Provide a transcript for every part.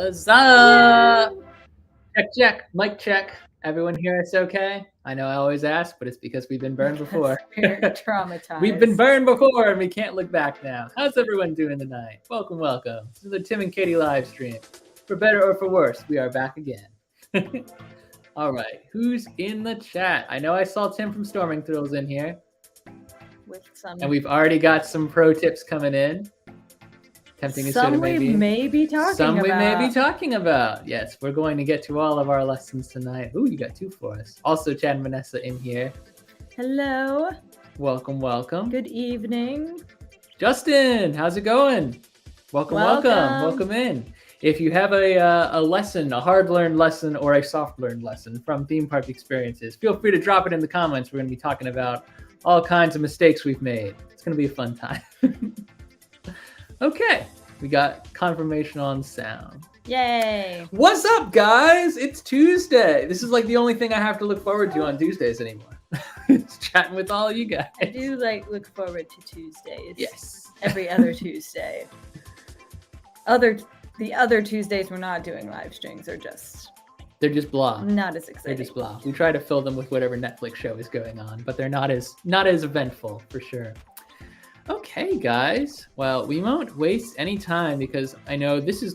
What's up? Check, mic check. Everyone here, it's okay? I know I always ask, but it's because we've been burned before. We're traumatized. We've been burned before and we can't look back now. How's everyone doing tonight? Welcome. This is the Tim and Katie live stream. For better or for worse, we are back again. All right, who's in the chat? I know I saw Tim from Storming Thrills in here. And we've already got some pro tips coming in. Tempting is some we may be talking about. Yes, we're going to get to all of our lessons tonight. Ooh, you got two for us. Also, Chad and Vanessa in here. Hello. Welcome. Good evening. Justin, how's it going? Welcome in. If you have a lesson, a hard-learned lesson or a soft-learned lesson from theme park experiences, feel free to drop it in the comments. We're going to be talking about all kinds of mistakes we've made. It's going to be a fun time. Okay, we got confirmation on sound. Yay! What's up, guys? It's Tuesday. This is like the only thing I have to look forward to on Tuesdays anymore. It's chatting with all you guys. I do look forward to Tuesdays. Yes. Every other Tuesday. The other Tuesdays we're not doing live streams they're just blah. Not as exciting. They're just blah. We try to fill them with whatever Netflix show is going on, but they're not as eventful for sure. Okay, guys. Well, we won't waste any time because I know this is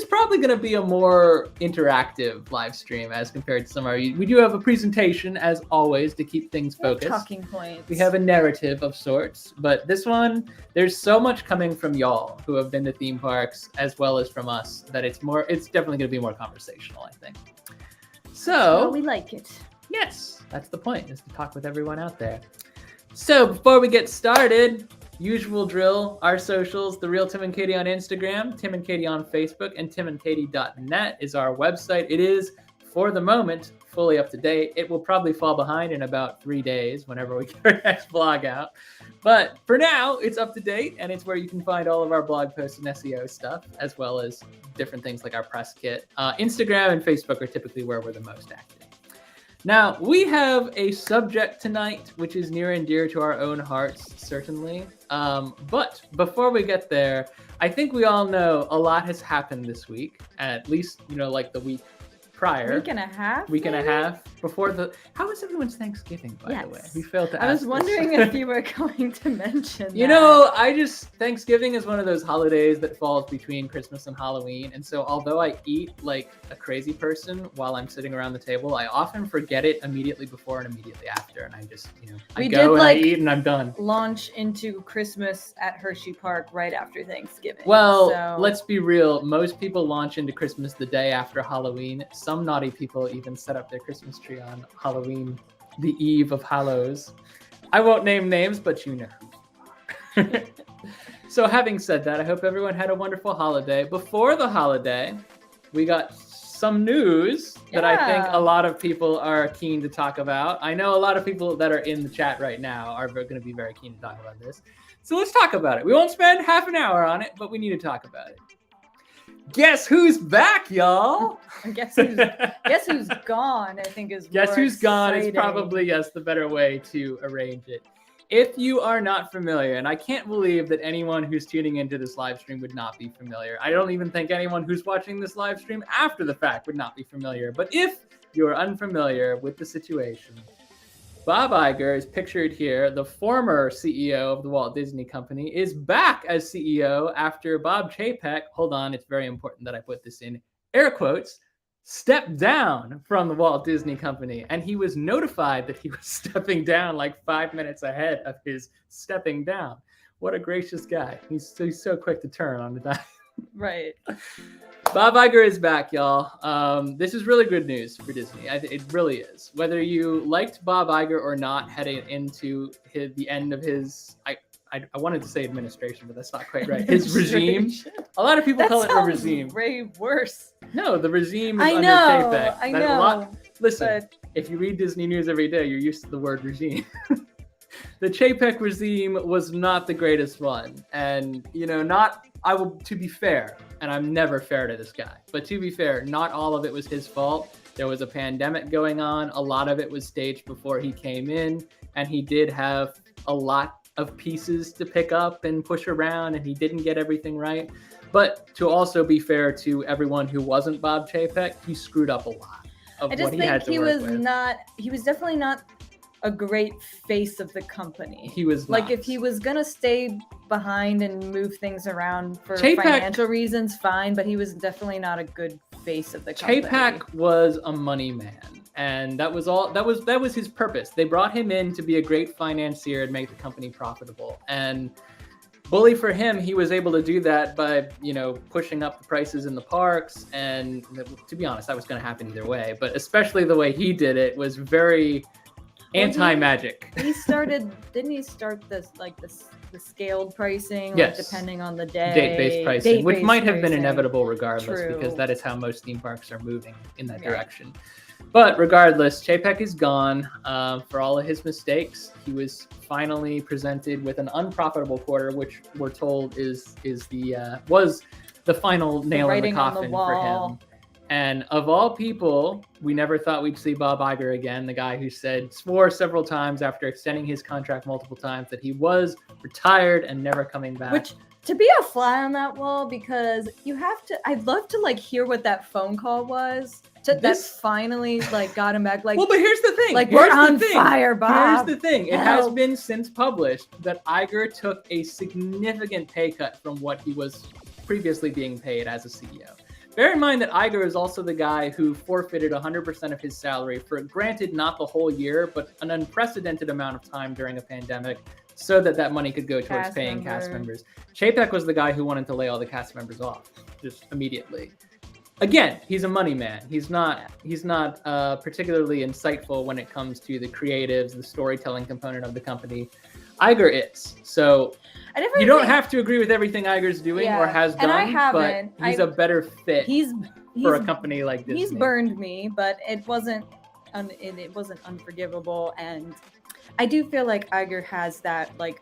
probably gonna be a more interactive live stream as compared to some of our. We do have a presentation as always to keep things focused. Talking points. We have a narrative of sorts, but this one, there's so much coming from y'all who have been to theme parks as well as from us that it's definitely gonna be more conversational, I think. So we like it. Yes, that's the point, is to talk with everyone out there. So before we get started, usual drill, our socials, The Real Tim and Katie on Instagram, Tim and Katie on Facebook, and timandkt.net is our website. It is, for the moment, fully up to date. It will probably fall behind in about 3 days whenever we get our next blog out. But for now, it's up to date, and it's where you can find all of our blog posts and SEO stuff, as well as different things like our press kit. Instagram and Facebook are typically where we're the most active. Now, we have a subject tonight, which is near and dear to our own hearts, certainly. But before we get there, I think we all know a lot has happened this week, at least, like the week prior. Week and a half? Week and a half before how was everyone's Thanksgiving, by the way? We failed to ask. I was wondering if you were going to mention Thanksgiving is one of those holidays that falls between Christmas and Halloween. And so although I eat like a crazy person while I'm sitting around the table, I often forget it immediately before and immediately after. And I just, I eat and I'm done. Launch into Christmas at Hershey Park right after Thanksgiving. Well, let's be real. Most people launch into Christmas the day after Halloween. Some naughty people even set up their Christmas tree on Halloween, the eve of Hallows. I won't name names, but you know. So having said that, I hope everyone had a wonderful holiday. Before the holiday, we got some news that I think a lot of people are keen to talk about. I know a lot of people that are in the chat right now are going to be very keen to talk about this. So let's talk about it. We won't spend half an hour on it, but we need to talk about it. Guess who's back, y'all? Guess who's gone, I think is Guess more who's gone exciting. is probably, the better way to arrange it. If you are not familiar, and I can't believe that anyone who's tuning into this live stream would not be familiar. I don't even think anyone who's watching this live stream after the fact would not be familiar. But if you're unfamiliar with the situation, Bob Iger is pictured here. The former CEO of the Walt Disney Company is back as CEO after Bob Chapek, hold on, it's very important that I put this in air quotes, stepped down from the Walt Disney Company. And he was notified that he was stepping down like 5 minutes ahead of his stepping down. What a gracious guy. He's so quick to turn on the dime. Right. Bob Iger is back, y'all. This is really good news for Disney. It really is. Whether you liked Bob Iger or not heading into the end of his, I wanted to say administration, but that's not quite right. His regime. A lot of people call it a regime. Way worse. No, the regime is under Chapek. I know. Listen, if you read Disney News every day, you're used to the word regime. The Chapek regime was not the greatest one. And, to be fair, and I'm never fair to this guy, but to be fair, not all of it was his fault. There was a pandemic going on. A lot of it was staged before he came in, and he did have a lot of pieces to pick up and push around, and he didn't get everything right. But to also be fair to everyone who wasn't Bob Chapek, he screwed up a lot of I just what he had think to work with. he was definitely not a great face of the company. He was like, not. if he was gonna stay behind and move things around for Chapek- financial reasons, fine, but he was definitely not a good face of the company. Chapek was a money man, and that was all. That was his purpose. They brought him in to be a great financier and make the company profitable. And bully for him, he was able to do that by, pushing up the prices in the parks. And to be honest, that was going to happen either way. But especially the way he did it was very anti-magic. Didn't he start this, like, the scaled pricing? Yes. Like, depending on the day. Date-based pricing, which might have been pricing. inevitable regardless, True. because that is how most theme parks are moving in that Yeah. direction. But regardless, Chapek is gone for all of his mistakes. He was finally presented with an unprofitable quarter, which we're told was the final nail in the writing on the coffin for wall. him. And of all people, we never thought we'd see Bob Iger again, the guy who swore several times after extending his contract multiple times that he was retired and never coming back. Which, to be a fly on that wall, because I'd love to, like, hear what that phone call was that finally, like, got him back. Like, well, but here's the thing. Like, here's we're on the thing. fire, Bob. Here's the thing. It has been since published that Iger took a significant pay cut from what he was previously being paid as a CEO. Bear in mind that Iger is also the guy who forfeited 100% of his salary for, granted, not the whole year, but an unprecedented amount of time during a pandemic, so that money could go towards paying cast members. Chapek was the guy who wanted to lay all the cast members off just immediately. Again, he's a money man. He's not particularly insightful when it comes to the creatives, the storytelling component of the company. Iger is. So you don't have to agree with everything Iger's doing or has done, and I haven't. But he's a better fit for a company like Disney. He's burned me, but it wasn't unforgivable, and I do feel like Iger has that, like,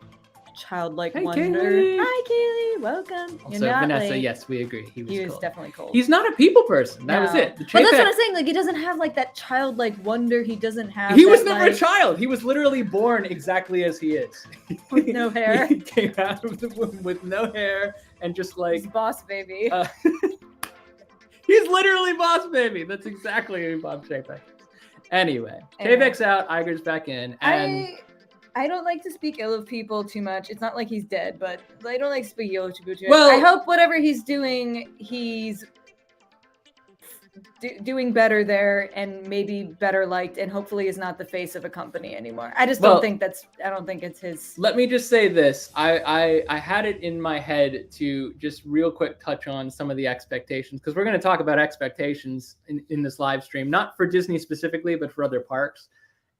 childlike wonder. Kaylee. Hi, Kaylee, welcome. Also, Vanessa, yes, we agree. He was cold. Definitely cold. He's not a people person. That was it. But that's what I'm saying. Like, he doesn't have, like, that childlike wonder. He doesn't have. He was never a child. He was literally born exactly as he is. With no hair. He came out of the womb with no hair and just like He's boss baby. He's literally boss baby. That's exactly who Bob Chapek is. Anyway, Chapek's out. Iger's back in, and I don't like to speak ill of people too much. It's not like he's dead, but I don't like to speak ill of people too much. Well, I hope whatever he's doing, he's doing better there and maybe better liked, and hopefully is not the face of a company anymore. I just don't think it's his. Let me just say this. I had it in my head to just real quick touch on some of the expectations, because we're going to talk about expectations in this live stream, not for Disney specifically, but for other parks.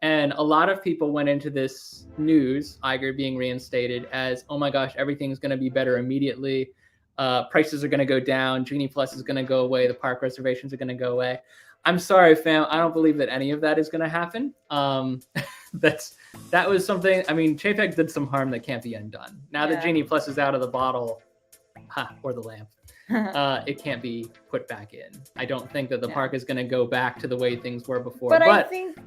And a lot of people went into this news, Iger being reinstated, as, oh my gosh, everything's going to be better immediately. Prices are going to go down. Genie Plus is going to go away. The park reservations are going to go away. I'm sorry, fam. I don't believe that any of that is going to happen. That was something. I mean, Chapek did some harm that can't be undone. Now that Genie Plus is out of the bottle, or the lamp, it can't be put back in. I don't think that the park is going to go back to the way things were before. But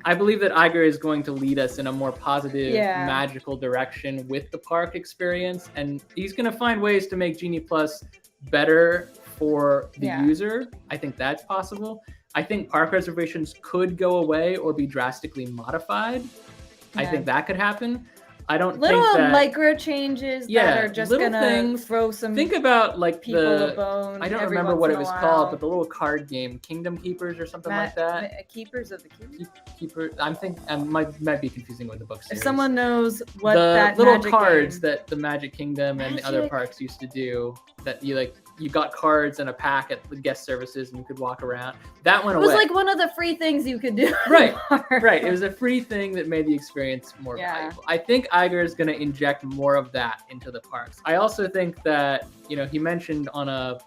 I believe that Iger is going to lead us in a more positive, magical direction with the park experience. And he's going to find ways to make Genie Plus better for the user. I think that's possible. I think park reservations could go away or be drastically modified. I think that could happen. I don't little think that micro changes that are just gonna throw some. Think about like people a bone. I don't remember what it was called, but the little card game, Kingdom Keepers or something like that. Keepers of the Keeper. I might be confusing with the book series. If someone knows what the that little Magic cards game. that the Magic Kingdom and the other parks used to do, that you got cards and a pack at the guest services and you could walk around. That went away. It was like one of the free things you could do. Right. It was a free thing that made the experience more valuable. I think Iger is going to inject more of that into the parks. I also think that, he mentioned on a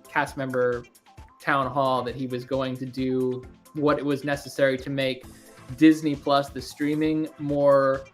cast member town hall that he was going to do what was necessary to make Disney Plus, the streaming, more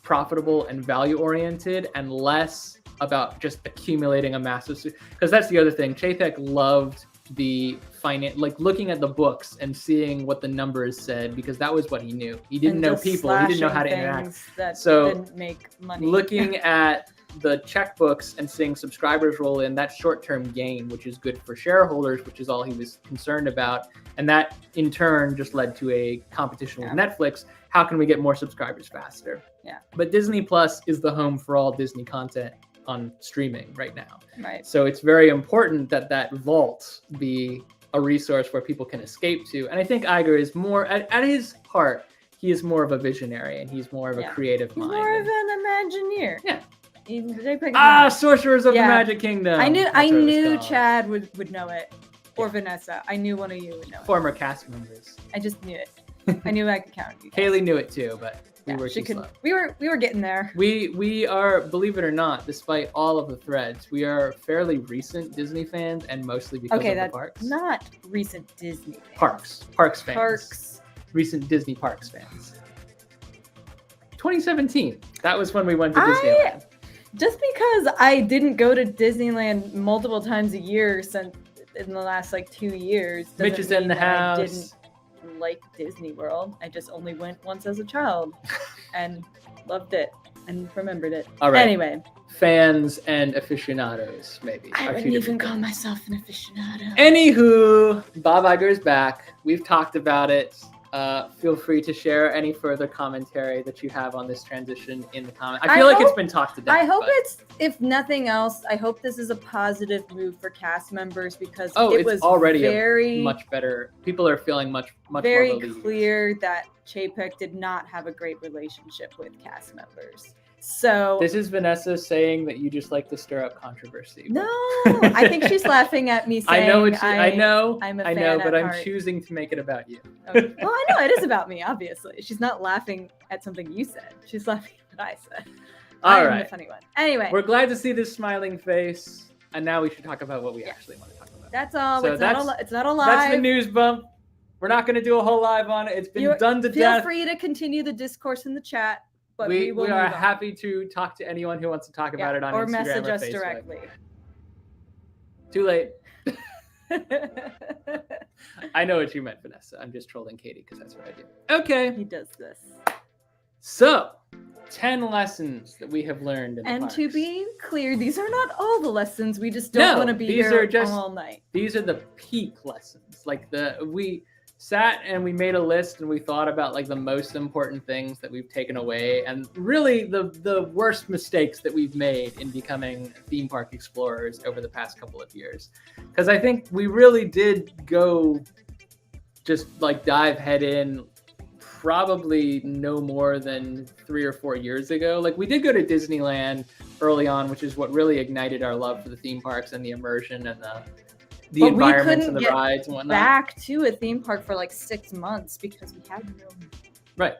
profitable and value oriented and less about just accumulating a massive, because that's the other thing. Chapek loved the like looking at the books and seeing what the numbers said, because that was what he knew. He didn't know people. He didn't know how to interact. So didn't make money. Looking at the checkbooks and seeing subscribers roll in, that's short-term gain, which is good for shareholders, which is all he was concerned about. And that in turn just led to a competition with Netflix. How can we get more subscribers faster? Yeah. But Disney Plus is the home for all Disney content on streaming right now. Right. So it's very important that that vault be a resource where people can escape to. And I think Iger is more, at his heart, he is more of a visionary and he's more of a creative mind. He's more of an Imagineer. Yeah. Sorcerers of the Magic Kingdom. I knew Chad would know it. Or Vanessa. I knew one of you would know it. Former cast members. I just knew it. I knew I could count you guys. Kaylee knew it too, but we were too slow. We were getting there. We are, believe it or not, despite all of the threads, we are fairly recent Disney fans, and mostly because of the parks. Not recent Disney fans. Parks fans. Recent Disney Parks fans. 2017. That was when we went to Disneyland. Just because I didn't go to Disneyland multiple times a year since in the last 2 years. Mitch is in the house. I didn't like Disney World. I just only went once as a child and loved it and remembered it. All right. Anyway. Fans and aficionados, maybe. I wouldn't even call myself an aficionado. Anywho, Bob Iger is back. We've talked about it. Feel free to share any further commentary that you have on this transition in the comments. I feel like it's been talked to death. I hope it's, if nothing else, I hope this is a positive move for cast members, because it was already very much better. People are feeling much very more relieved. Clear that Chapek did not have a great relationship with cast members. So this is Vanessa saying that you just like to stir up controversy. No, I think she's laughing at me saying I know, I'm a fan but I'm heart. choosing to make it about you. Okay. Well, I know it is about me, obviously. She's not laughing at something you said. She's laughing at what I said. I'm the funny one. Anyway. We're glad to see this smiling face, and now we should talk about what we actually want to talk about. That's all. So it's not a live. That's the news bump. We're not going to do a whole live on it. It's been done to death. Feel free to continue the discourse in the chat. But we are happy to talk to anyone who wants to talk about it on Instagram or message us Facebook. directly. Too late. I know what you meant, Vanessa. I'm just trolling Katie because that's what I do. Okay. He does this. So, 10 lessons that we have learned in the parks. To be clear, these are not all the lessons. We just don't want to be here all night. These are the peak lessons. We sat and we made a list and we thought about the most important things that we've taken away, and really the worst mistakes that we've made in becoming theme park explorers over the past couple of years. Because I think we really did go just dive head in probably no more than 3 or 4 years ago. We did go to Disneyland early on, which is what really ignited our love for the theme parks and the immersion and the environments and the rides and whatnot. Back to a theme park for 6 months because we had no money. Right.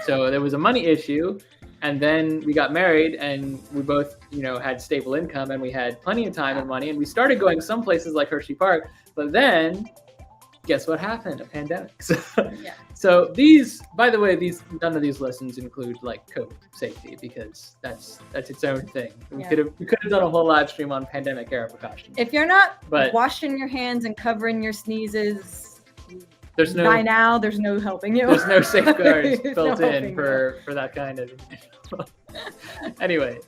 So there was a money issue, and then we got married and we both, had stable income and we had plenty of time and money, and we started going some places like Hershey Park, but then guess what happened? A pandemic. So these, by the way, none of these lessons include COVID safety, because that's its own thing. We could have done a whole live stream on pandemic era precautions. If you're not washing your hands and covering your sneezes, by now there's no helping you. There's no safeguards built in for that kind of. Anyways,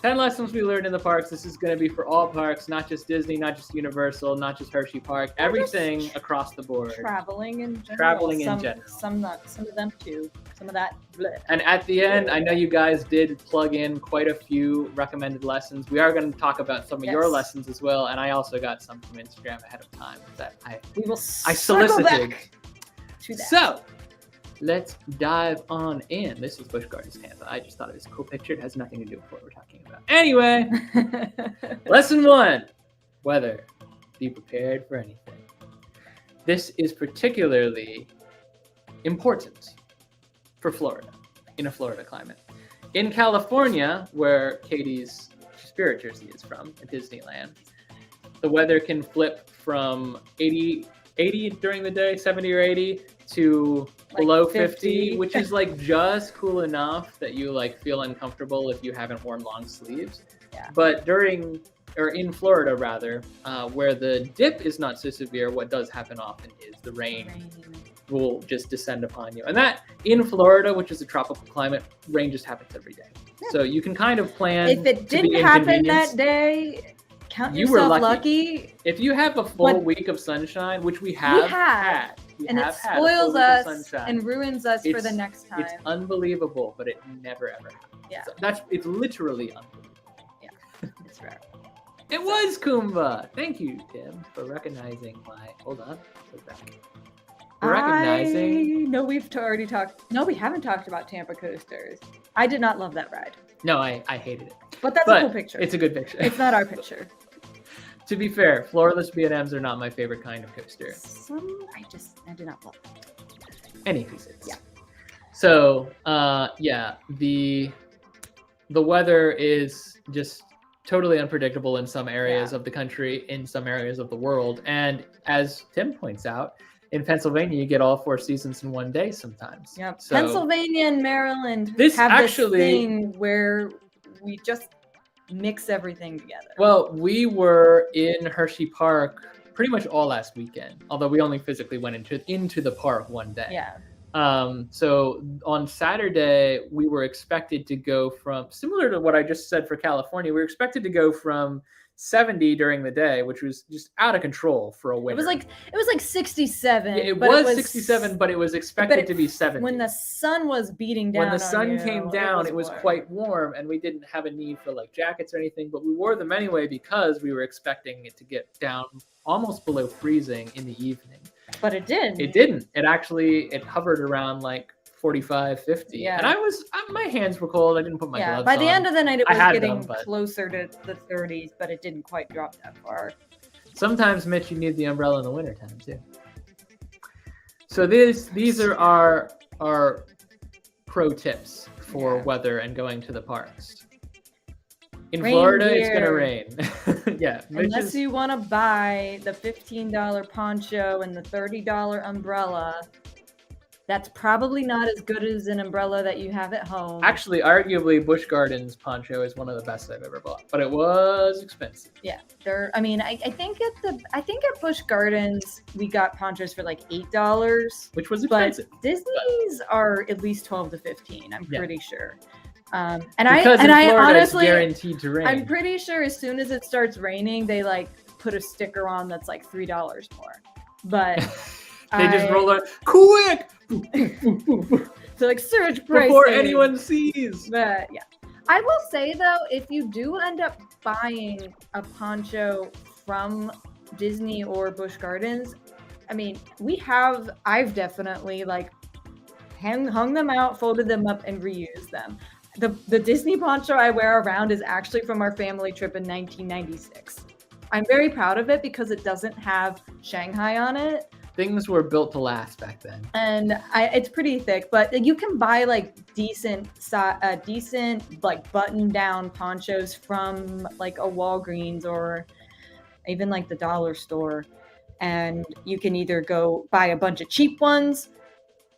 10 lessons we learned in the parks. This is going to be for all parks, not just Disney, not just Universal, not just Hershey Park, everything across the board. Traveling in general. Some of them too. Some of that. Bleh. And at the end, I know you guys did plug in quite a few recommended lessons. We are going to talk about some of your lessons as well, and I also got some from Instagram ahead of time that I solicited. Back to that. So, let's dive on in. This is Busch Gardens, Tampa. I just thought it was a cool picture. It has nothing to do with what we're talking about. Anyway, lesson 1, weather. Be prepared for anything. This is particularly important for Florida, in a Florida climate. In California, where Katie's spirit jersey is from, at Disneyland, the weather can flip from 80 during the day, 70 or 80, to below 50, which is just cool enough that you feel uncomfortable if you haven't worn long sleeves. Yeah. But during or in Florida rather, where the dip is not so severe, what does happen often is the rain will just descend upon you. And that, in Florida, which is a tropical climate, rain just happens every day. Yeah. So you can kind of plan. If it didn't happen that day, count yourself lucky. If you have a full week of sunshine, which we have had, and it spoils us and ruins us for the next time. It's unbelievable, but it never ever happens. Yeah. So it's literally unbelievable. Yeah, it's rare. It was Kumba. Thank you, Tim, for recognizing my. Hold on. Put that. Recognizing. No, we've already talked. No, we haven't talked about Tampa coasters. I did not love that ride. No, I hated it. But that's a cool picture. It's a good picture. It's not our picture. To be fair, floorless B&Ms are not my favorite kind of coaster. I do not love them. Any pieces. Yeah. So, the weather is just totally unpredictable in some areas of the country, in some areas of the world. And as Tim points out, in Pennsylvania, you get all 4 seasons in one day sometimes. Yep. So, Pennsylvania and Maryland have this thing where we just mix everything together. Well, we were in Hershey Park pretty much all last weekend, although we only physically went into the park one day. Yeah. So on Saturday, we were expected to go from, similar to what I just said for California, we were expected to go from 70 during the day, which was just out of control for a winter. It was like 67. Yeah, it was 67, but it was expected to be 70. When the sun was beating down. When the sun came down, it was quite warm, and we didn't have a need for like jackets or anything, but we wore them anyway because we were expecting it to get down almost below freezing in the evening. But it did. It didn't. It hovered around like 45, 50. Yeah. And my hands were cold. I didn't put my gloves on. By the end of the night, it was getting closer to the 30s, but it didn't quite drop that far. Sometimes, Mitch, you need the umbrella in the wintertime too. So these are our pro tips for weather and going to the parks. In Florida, it's going to rain. Yeah. Unless you want to buy the $15 poncho and the $30 umbrella. That's probably not as good as an umbrella that you have at home. Actually, arguably, Busch Gardens poncho is one of the best I've ever bought, but it was expensive. Yeah, I think at Busch Gardens we got ponchos for like $8, which was expensive. But Disney's are at least 12 to 15. I'm pretty sure. I honestly, it's guaranteed to rain. I'm pretty sure as soon as it starts raining, they like put a sticker on that's like $3 more. But they just roll it quick. So like surge pricing before anyone sees. But yeah, I will say though, if you do end up buying a poncho from Disney or Busch Gardens, I mean, I've definitely like hung them out, folded them up, and reused them. The Disney poncho I wear around is actually from our family trip in 1996. I'm very proud of it because it doesn't have Shanghai on it. Things were built to last back then. And it's pretty thick, but you can buy like decent like button down ponchos from like a Walgreens or even like the dollar store. And you can either go buy a bunch of cheap ones.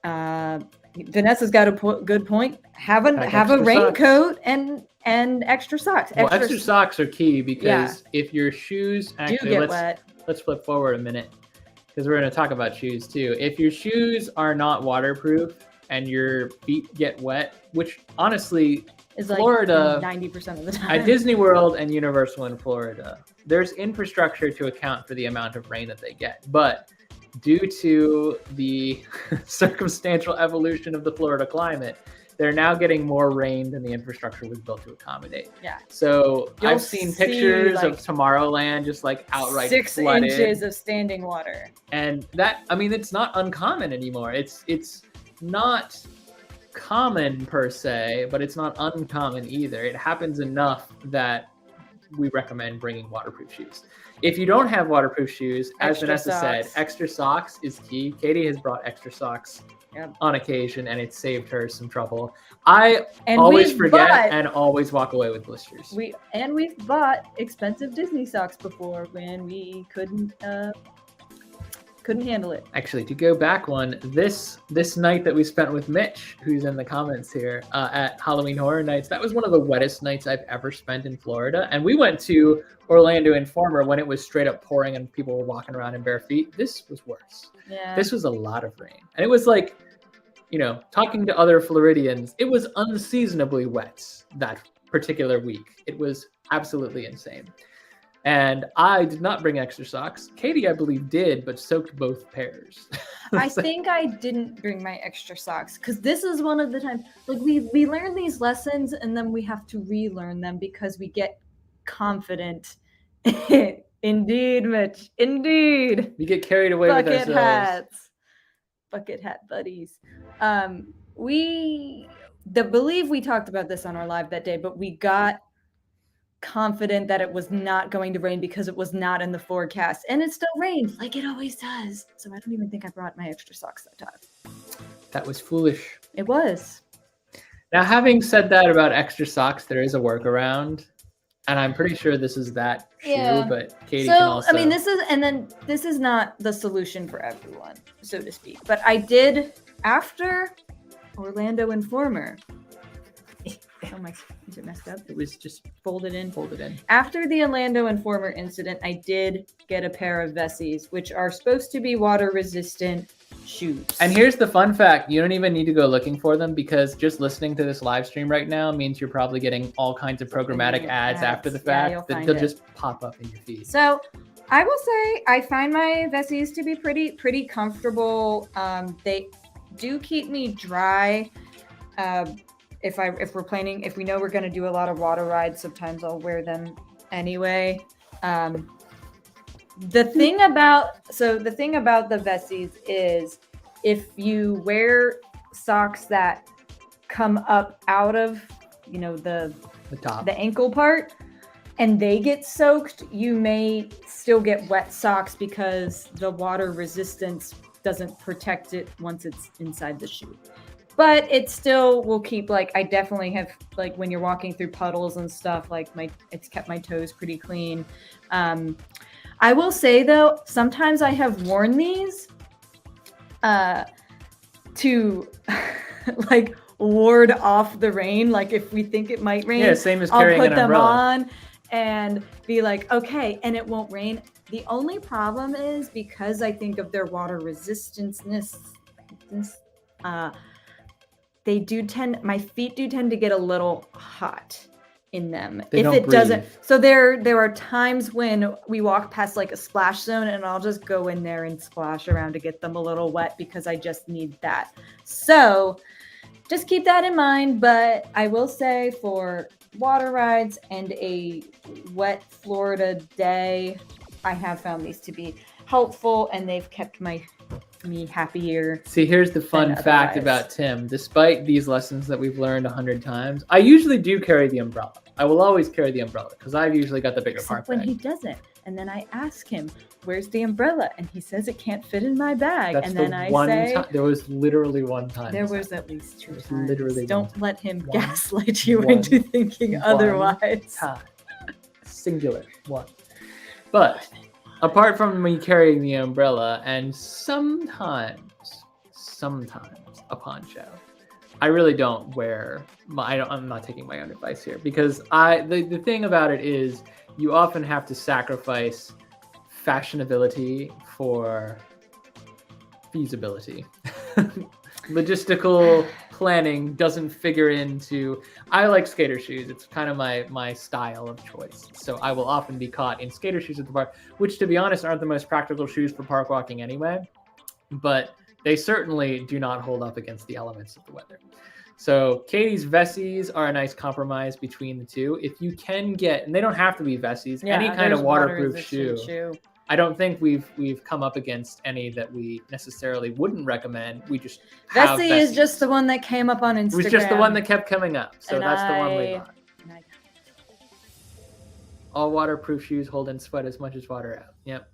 Vanessa's got a good point. Have a raincoat and extra socks. Extra socks are key because if your shoes wet. Let's flip forward a minute because we're going to talk about shoes too. If your shoes are not waterproof and your feet get wet, which honestly is Florida, like 90% of the time. At Disney World and Universal in Florida, there's infrastructure to account for the amount of rain that they get, but due to the circumstantial evolution of the Florida climate, they're now getting more rain than the infrastructure was built to accommodate. Yeah. So I've seen pictures of Tomorrowland just like outright 6 flooded. inches of standing water. And it's not uncommon anymore. It's not common per se, but it's not uncommon either. It happens enough that we recommend bringing waterproof shoes. If you don't have waterproof shoes, as Vanessa said, extra socks is key. Katie has brought extra socks on occasion, and it saved her some trouble. I always forget and always walk away with blisters. We've bought expensive Disney socks before when we couldn't Couldn't handle it. Actually, to go back one, this night that we spent with Mitch, who's in the comments here, at Halloween Horror Nights, that was one of the wettest nights I've ever spent in Florida. And we went to Orlando Informer when it was straight up pouring and people were walking around in bare feet. This was worse. Yeah. This was a lot of rain. And it was like, you know, talking to other Floridians, it was unseasonably wet that particular week. It was absolutely insane. And I did not bring extra socks. Katie, I believe, did, but soaked both pairs. I think I didn't bring my extra socks because this is one of the times, like we learn these lessons and then we have to relearn them because we get confident. Indeed, Mitch. Indeed. We get carried away with ourselves. Bucket hat buddies. We believe we talked about this on our live that day, but we got confident that it was not going to rain because it was not in the forecast, and it still rained like it always does. So I don't even think I brought my extra socks that time. That was foolish. It was. Now, having said that about extra socks, there is a workaround, and I'm pretty sure this is that shoe, but Katie can also... I mean, this is not the solution for everyone, so to speak, but I did, after Orlando Informer, is it messed up? It was just folded in. After the Orlando Informer incident, I did get a pair of Vessies, which are supposed to be water resistant shoes. And here's the fun fact. You don't even need to go looking for them because just listening to this live stream right now means you're probably getting all kinds of programmatic ads after the fact that they'll just pop up in your feed. So I will say I find my Vessies to be pretty comfortable. They do keep me dry. If we know we're going to do a lot of water rides, sometimes I'll wear them anyway. The thing about the Vessies is if you wear socks that come up out of, you know, the top, the ankle part, and they get soaked, you may still get wet socks because the water resistance doesn't protect it once it's inside the shoe. But it still will keep, like, I definitely have, like, when you're walking through puddles and stuff, like, it's kept my toes pretty clean. I will say, though, sometimes I have worn these to, like, ward off the rain. Like, if we think it might rain, yeah, same as carrying I'll put an them umbrella on and be like, okay, and it won't rain. The only problem is because I think of their water resistanceness, my feet do tend to get a little hot in them. So there are times when we walk past like a splash zone and I'll just go in there and splash around to get them a little wet because I just need that. So just keep that in mind. But I will say for water rides and a wet Florida day, I have found these to be helpful and they've kept me happier. See, here's the fun fact about Tim. Despite these lessons that we've learned 100 times, I usually do carry the umbrella. I will always carry the umbrella because I've usually got the bigger part when he doesn't. And then I ask him, where's the umbrella? And he says it can't fit in my bag. That's and then I say... There was literally one time. There was at least two times. Literally Don't let him gaslight you into thinking otherwise. Time. Singular. One. But... apart from me carrying the umbrella and sometimes a poncho, I really don't wear I'm not taking my own advice here because the thing about it is you often have to sacrifice fashionability for feasibility. Logistical planning doesn't figure into... I like skater shoes. It's kind of my style of choice. So I will often be caught in skater shoes at the park, which to be honest aren't the most practical shoes for park walking anyway, but they certainly do not hold up against the elements of the weather. So Katie's Vessies are a nice compromise between the two. If you can get, and they don't have to be Vessies, any kind of waterproof shoe. I don't think we've come up against any that we necessarily wouldn't recommend. We just have Vessie is just the one that came up on Instagram. It was just the one that kept coming up. So that's the one we got. All waterproof shoes hold in sweat as much as water out. Yep.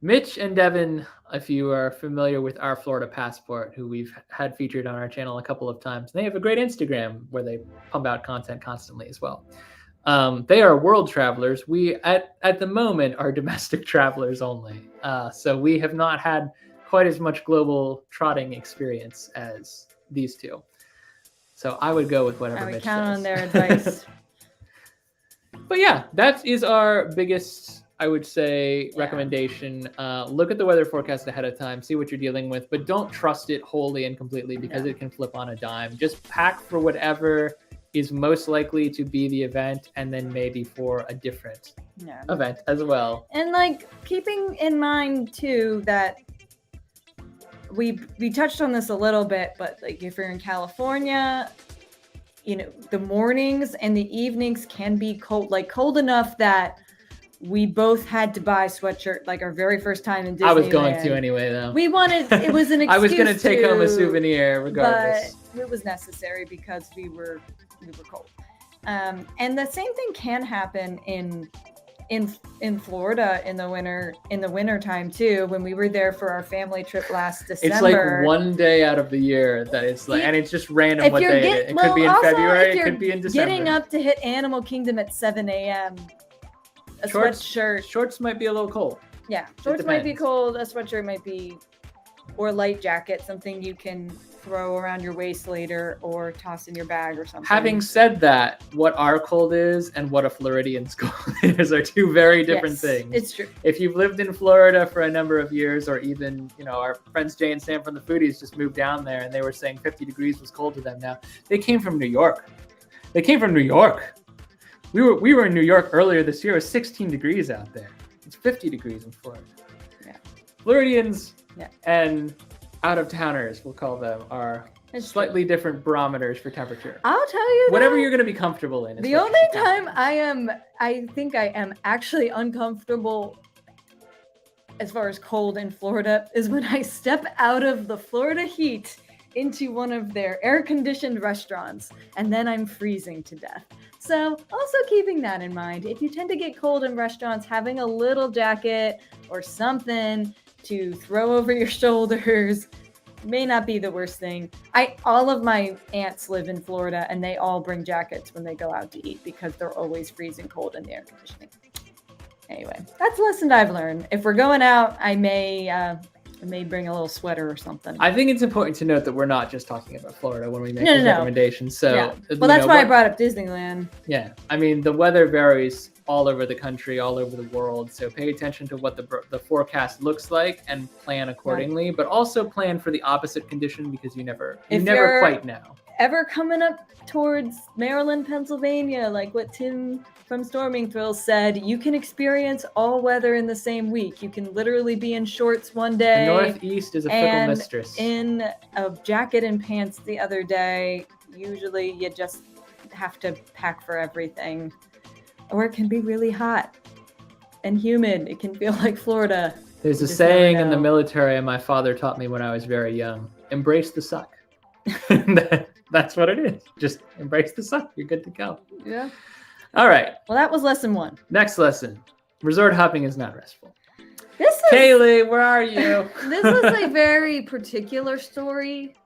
Mitch and Devin, if you are familiar with Our Florida Passport, who we've had featured on our channel a couple of times, they have a great Instagram where they pump out content constantly as well. They are world travelers. We at the moment are domestic travelers only. So we have not had quite as much global trotting experience as these two. So I would go with whatever I would Mitch count says. on their advice. But yeah, that is our biggest, I would say, recommendation. Look at the weather forecast ahead of time, see what you're dealing with, but don't trust it wholly and completely because it can flip on a dime. Just pack for whatever is most likely to be the event, and then maybe for a different event as well. And like keeping in mind too that we touched on this a little bit, but like if you're in California, you know, the mornings and the evenings can be cold, like cold enough that we both had to buy sweatshirt, like our very first time in Disneyland. I was going to anyway, though. We wanted, it was an excuse. I was going to take home a souvenir regardless. But it was necessary because we were cold. And the same thing can happen in Florida in the winter time too. When we were there for our family trip last December, it's like one day out of the year that it's like, and it's just random what day it could be in February, it could be in December. Getting up to hit Animal Kingdom at 7 a.m. Shorts might be a little cold. Yeah, shorts might be cold. A sweatshirt might be, or a light jacket, something you can throw around your waist later or toss in your bag or something. Having said that, what our cold is and what a Floridian's cold is are two very different things. It's true. If you've lived in Florida for a number of years, or even, you know, our friends Jay and Sam from the Foodies just moved down there and they were saying 50 degrees was cold to them now. They came from New York. We were in New York earlier this year. It was 16 degrees out there. It's 50 degrees in Florida. Yeah. Floridians and out-of-towners, we'll call them, are slightly different barometers for temperature. I'll tell you whatever you're going to be comfortable in. The only time I think I am actually uncomfortable as far as cold in Florida is when I step out of the Florida heat into one of their air-conditioned restaurants, and then I'm freezing to death. So also keeping that in mind, if you tend to get cold in restaurants, having a little jacket or something to throw over your shoulders may not be the worst thing. All of my aunts live in Florida and they all bring jackets when they go out to eat because they're always freezing cold in the air conditioning. Anyway, that's a lesson I've learned. If we're going out, I may bring a little sweater or something. I think it's important to note that we're not just talking about Florida when we make these recommendations. So, well, that's why I brought up Disneyland. Yeah, I mean, the weather varies all over the country, all over the world. So pay attention to what the forecast looks like and plan accordingly. But also plan for the opposite condition because you never quite know. Ever coming up towards Maryland, Pennsylvania, like what Tim from Storming Thrills said, you can experience all weather in the same week. You can literally be in shorts one day. The Northeast is a fickle mistress. In a jacket and pants the other day. Usually you just have to pack for everything. Or it can be really hot and humid. It can feel like Florida. There's a saying in the military, and my father taught me when I was very young: embrace the suck. That's what it is. Just embrace the suck. You're good to go. Yeah. All right. Well, that was lesson 1. Next lesson. Resort hopping is not restful. Kaylee, where are you? This is a very particular story.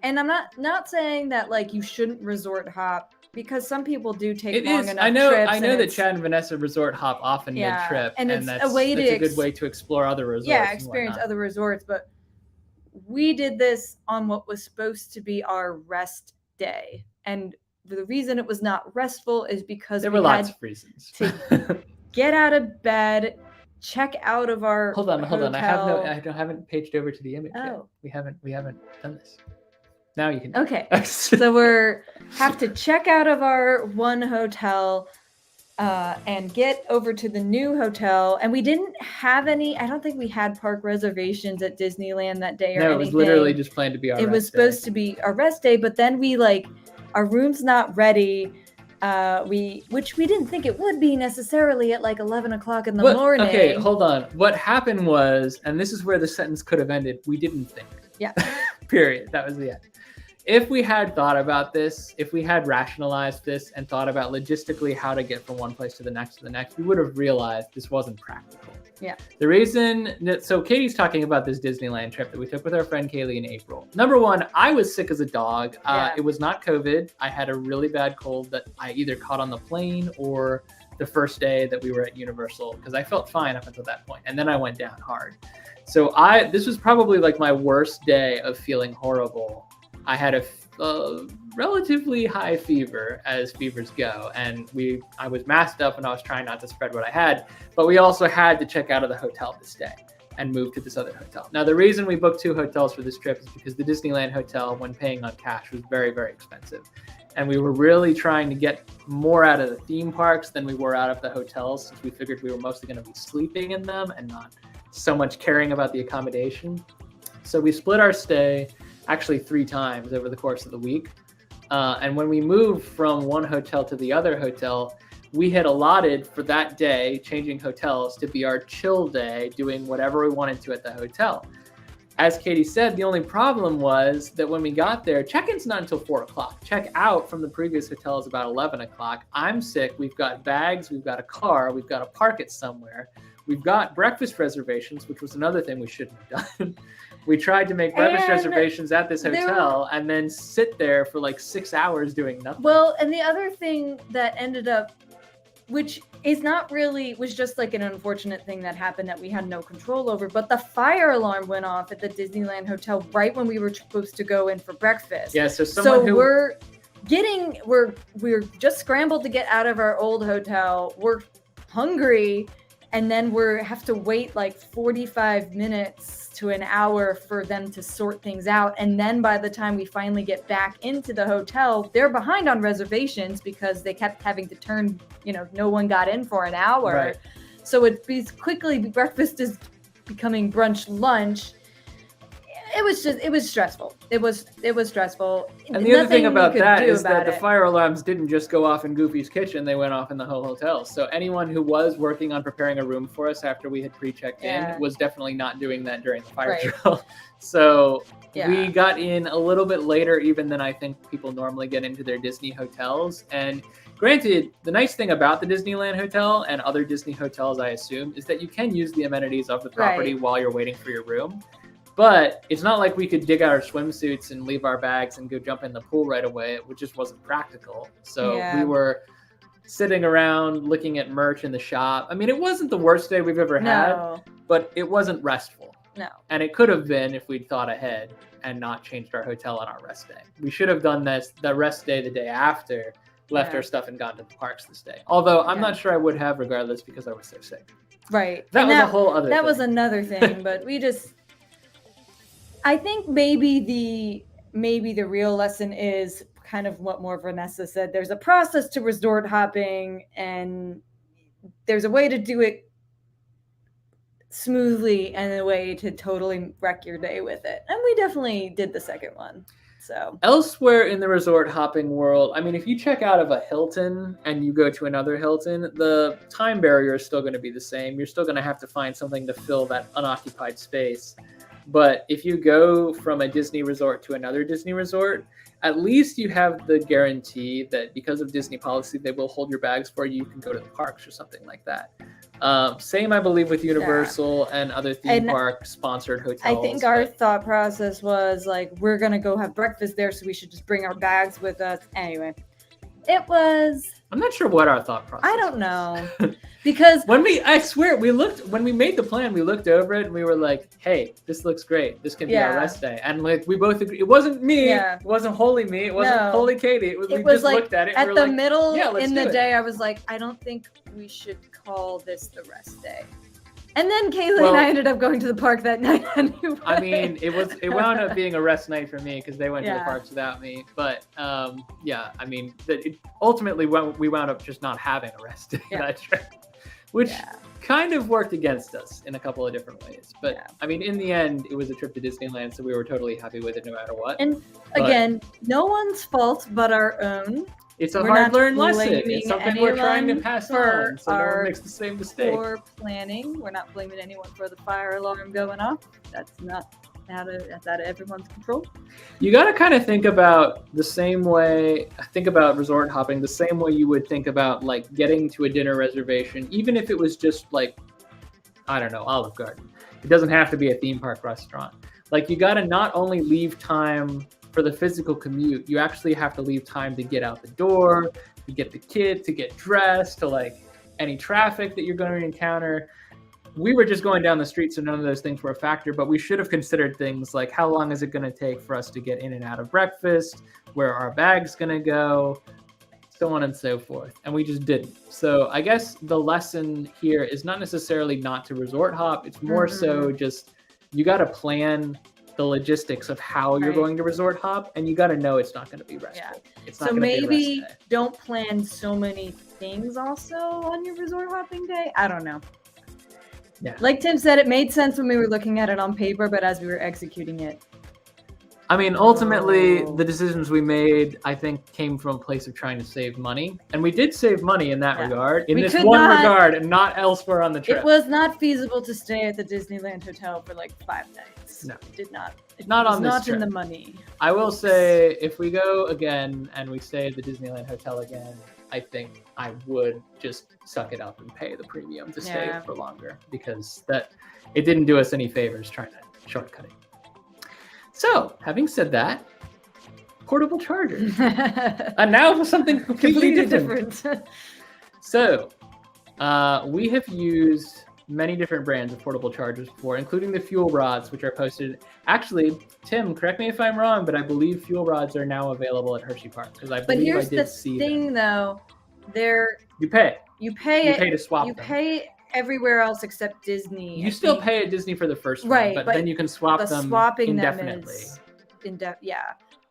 And I'm not saying that like you shouldn't resort hop, because some people do take long enough trips. I know that Chad and Vanessa resort hop often mid-trip. And it's that's a way a good way to explore other resorts. Yeah, experience other resorts. But we did this on what was supposed to be our rest day. And the reason it was not restful is because there were lots of reasons to get out of bed, check out of our hold on. hotel. I haven't paged over to the image yet. We haven't done this. Now you can. Okay. So have to check out of our one hotel and get over to the new hotel. And we didn't have any, I don't think we had park reservations at Disneyland that day or anything. No, it was literally just planned to be our rest day. It was supposed to be our rest day, but then our room's not ready. Which we didn't think it would be necessarily at like 11 o'clock in the morning. Okay, hold on. What happened was, and this is where the sentence could have ended, we didn't think. Yeah. Period. That was the end. If we had thought about this, if we had rationalized this and thought about logistically how to get from one place to the next, we would have realized this wasn't practical. Yeah. The reason that, so Katie's talking about this Disneyland trip that we took with our friend Kaylee in April. Number one, I was sick as a dog. It was not COVID. I had a really bad cold that I either caught on the plane or the first day that we were at Universal, because I felt fine up until that point, and then I went down hard. So this was probably like my worst day of feeling horrible. I had a relatively high fever, as fevers go, and I was masked up and I was trying not to spread what I had, but we also had to check out of the hotel to stay and move to this other hotel. Now, the reason we booked 2 hotels for this trip is because the Disneyland hotel, when paying on cash, was very, very expensive. And we were really trying to get more out of the theme parks than we were out of the hotels, since we figured we were mostly going to be sleeping in them and not so much caring about the accommodation. So we split our stay actually 3 times over the course of the week. And when we moved from one hotel to the other hotel, we had allotted for that day, changing hotels, to be our chill day, doing whatever we wanted to at the hotel. As Katie said, the only problem was that when we got there, check-in's not until 4 o'clock. Check-out from the previous hotel is about 11 o'clock. I'm sick. We've got bags. We've got a car. We've got to park it somewhere. We've got breakfast reservations, which was another thing we shouldn't have done. We tried to make breakfast reservations at this hotel and then sit there for like 6 hours doing nothing. Well, and the other thing that ended up, which is not really, was just like an unfortunate thing that happened that we had no control over, but the fire alarm went off at the Disneyland hotel right when we were supposed to go in for breakfast. Yeah, so we're just scrambled to get out of our old hotel. We're hungry, and then we have to wait like 45 minutes to an hour for them to sort things out. And then by the time we finally get back into the hotel, they're behind on reservations because they kept having to turn, no one got in for an hour. Right. So breakfast is becoming brunch lunch. It was stressful. It was stressful. And the other thing about that is that the fire alarms didn't just go off in Goofy's kitchen. They went off in the whole hotel. So anyone who was working on preparing a room for us after we had pre-checked in was definitely not doing that during the fire drill. So we got in a little bit later even than I think people normally get into their Disney hotels. And granted, the nice thing about the Disneyland hotel and other Disney hotels, I assume, is that you can use the amenities of the property while you're waiting for your room. But it's not like we could dig out our swimsuits and leave our bags and go jump in the pool right away. It just wasn't practical. So we were sitting around looking at merch in the shop. I mean, it wasn't the worst day we've ever had, but it wasn't restful. No. And it could have been if we'd thought ahead and not changed our hotel on our rest day. We should have done the rest day the day after, left our stuff and gone to the parks this day. Although I'm not sure I would have regardless because I was so sick. Right. That was a whole other thing. That was another thing, but I think maybe the real lesson is kind of what more Vanessa said. There's a process to resort hopping, and there's a way to do it smoothly and a way to totally wreck your day with it. And we definitely did the second one. So elsewhere in the resort hopping world, I mean, if you check out of a Hilton and you go to another Hilton, the time barrier is still going to be the same. You're still going to have to find something to fill that unoccupied space. But if you go from a Disney resort to another Disney resort, at least you have the guarantee that because of Disney policy, they will hold your bags for you. You can go to the parks or something like that. Same, I believe, with Universal and other theme park sponsored hotels. I think our thought process was like, we're going to go have breakfast there, so we should just bring our bags with us. Anyway, I'm not sure what our thought process I don't know. Because when we made the plan, we looked over it and we were like, hey, this looks great. This can be our rest day. And like, we both agreed. It wasn't me. Yeah. It wasn't wholly me. It wasn't wholly Katie. We just like, looked at it. At and the like, middle in the day, I was like, I don't think we should call this the rest day. And then Kaylee and I ended up going to the park that night anyway. I mean, it wound up being a rest night for me because they went to the parks without me. But I mean, ultimately we wound up just not having a rest day that trip, which kind of worked against us in a couple of different ways. But I mean, in the end, it was a trip to Disneyland, so we were totally happy with it no matter what. And again, no one's fault but our own. It's a hard-learned lesson. It's something we're trying to pass on, so no one makes the same mistake. For planning, we're not blaming anyone for the fire alarm going off. That's out of everyone's control. You got to kind of think about resort hopping the same way you would think about like getting to a dinner reservation, even if it was just like I don't know, Olive Garden. It doesn't have to be a theme park restaurant. Like, you got to not only leave time for the physical commute, you actually have to leave time to get out the door, to get the kid, to get dressed, to like any traffic that you're going to encounter. We were just going down the street, so none of those things were a factor, but we should have considered things like how long is it going to take for us to get in and out of breakfast, where our bag's going to go, so on and so forth. And we just didn't. So I guess the lesson here is not necessarily not to resort hop. It's more so just you got to plan the logistics of how you're going to resort hop, and you got to know it's not going to be restful. It's not so gonna maybe be a rest day. don't plan so many things also on your resort hopping day. I don't know. Yeah. Like Tim said, it made sense when we were looking at it on paper, but as we were executing it. I mean, ultimately, the decisions we made, I think, came from a place of trying to save money. And we did save money in that regard, in this one regard, and not elsewhere on the trip. It was not feasible to stay at the Disneyland Hotel for like 5 nights. No. It did not. It not was on this not trip. in the money. I will say, if we go again and we stay at the Disneyland Hotel again, I think I would just suck it up and pay the premium to stay for longer, because it didn't do us any favors trying to shortcut it. So, having said that, portable chargers. And now for something completely different. So, we have used many different brands of portable chargers before, including the fuel rods, which are posted. Actually, Tim, correct me if I'm wrong, but I believe fuel rods are now available at Hershey Park, because I believe I did see them. But here's the thing, though. You pay. You pay to swap you them. Pay everywhere else except Disney. You still pay at Disney for the first one, but then you can swap them indefinitely. Yeah,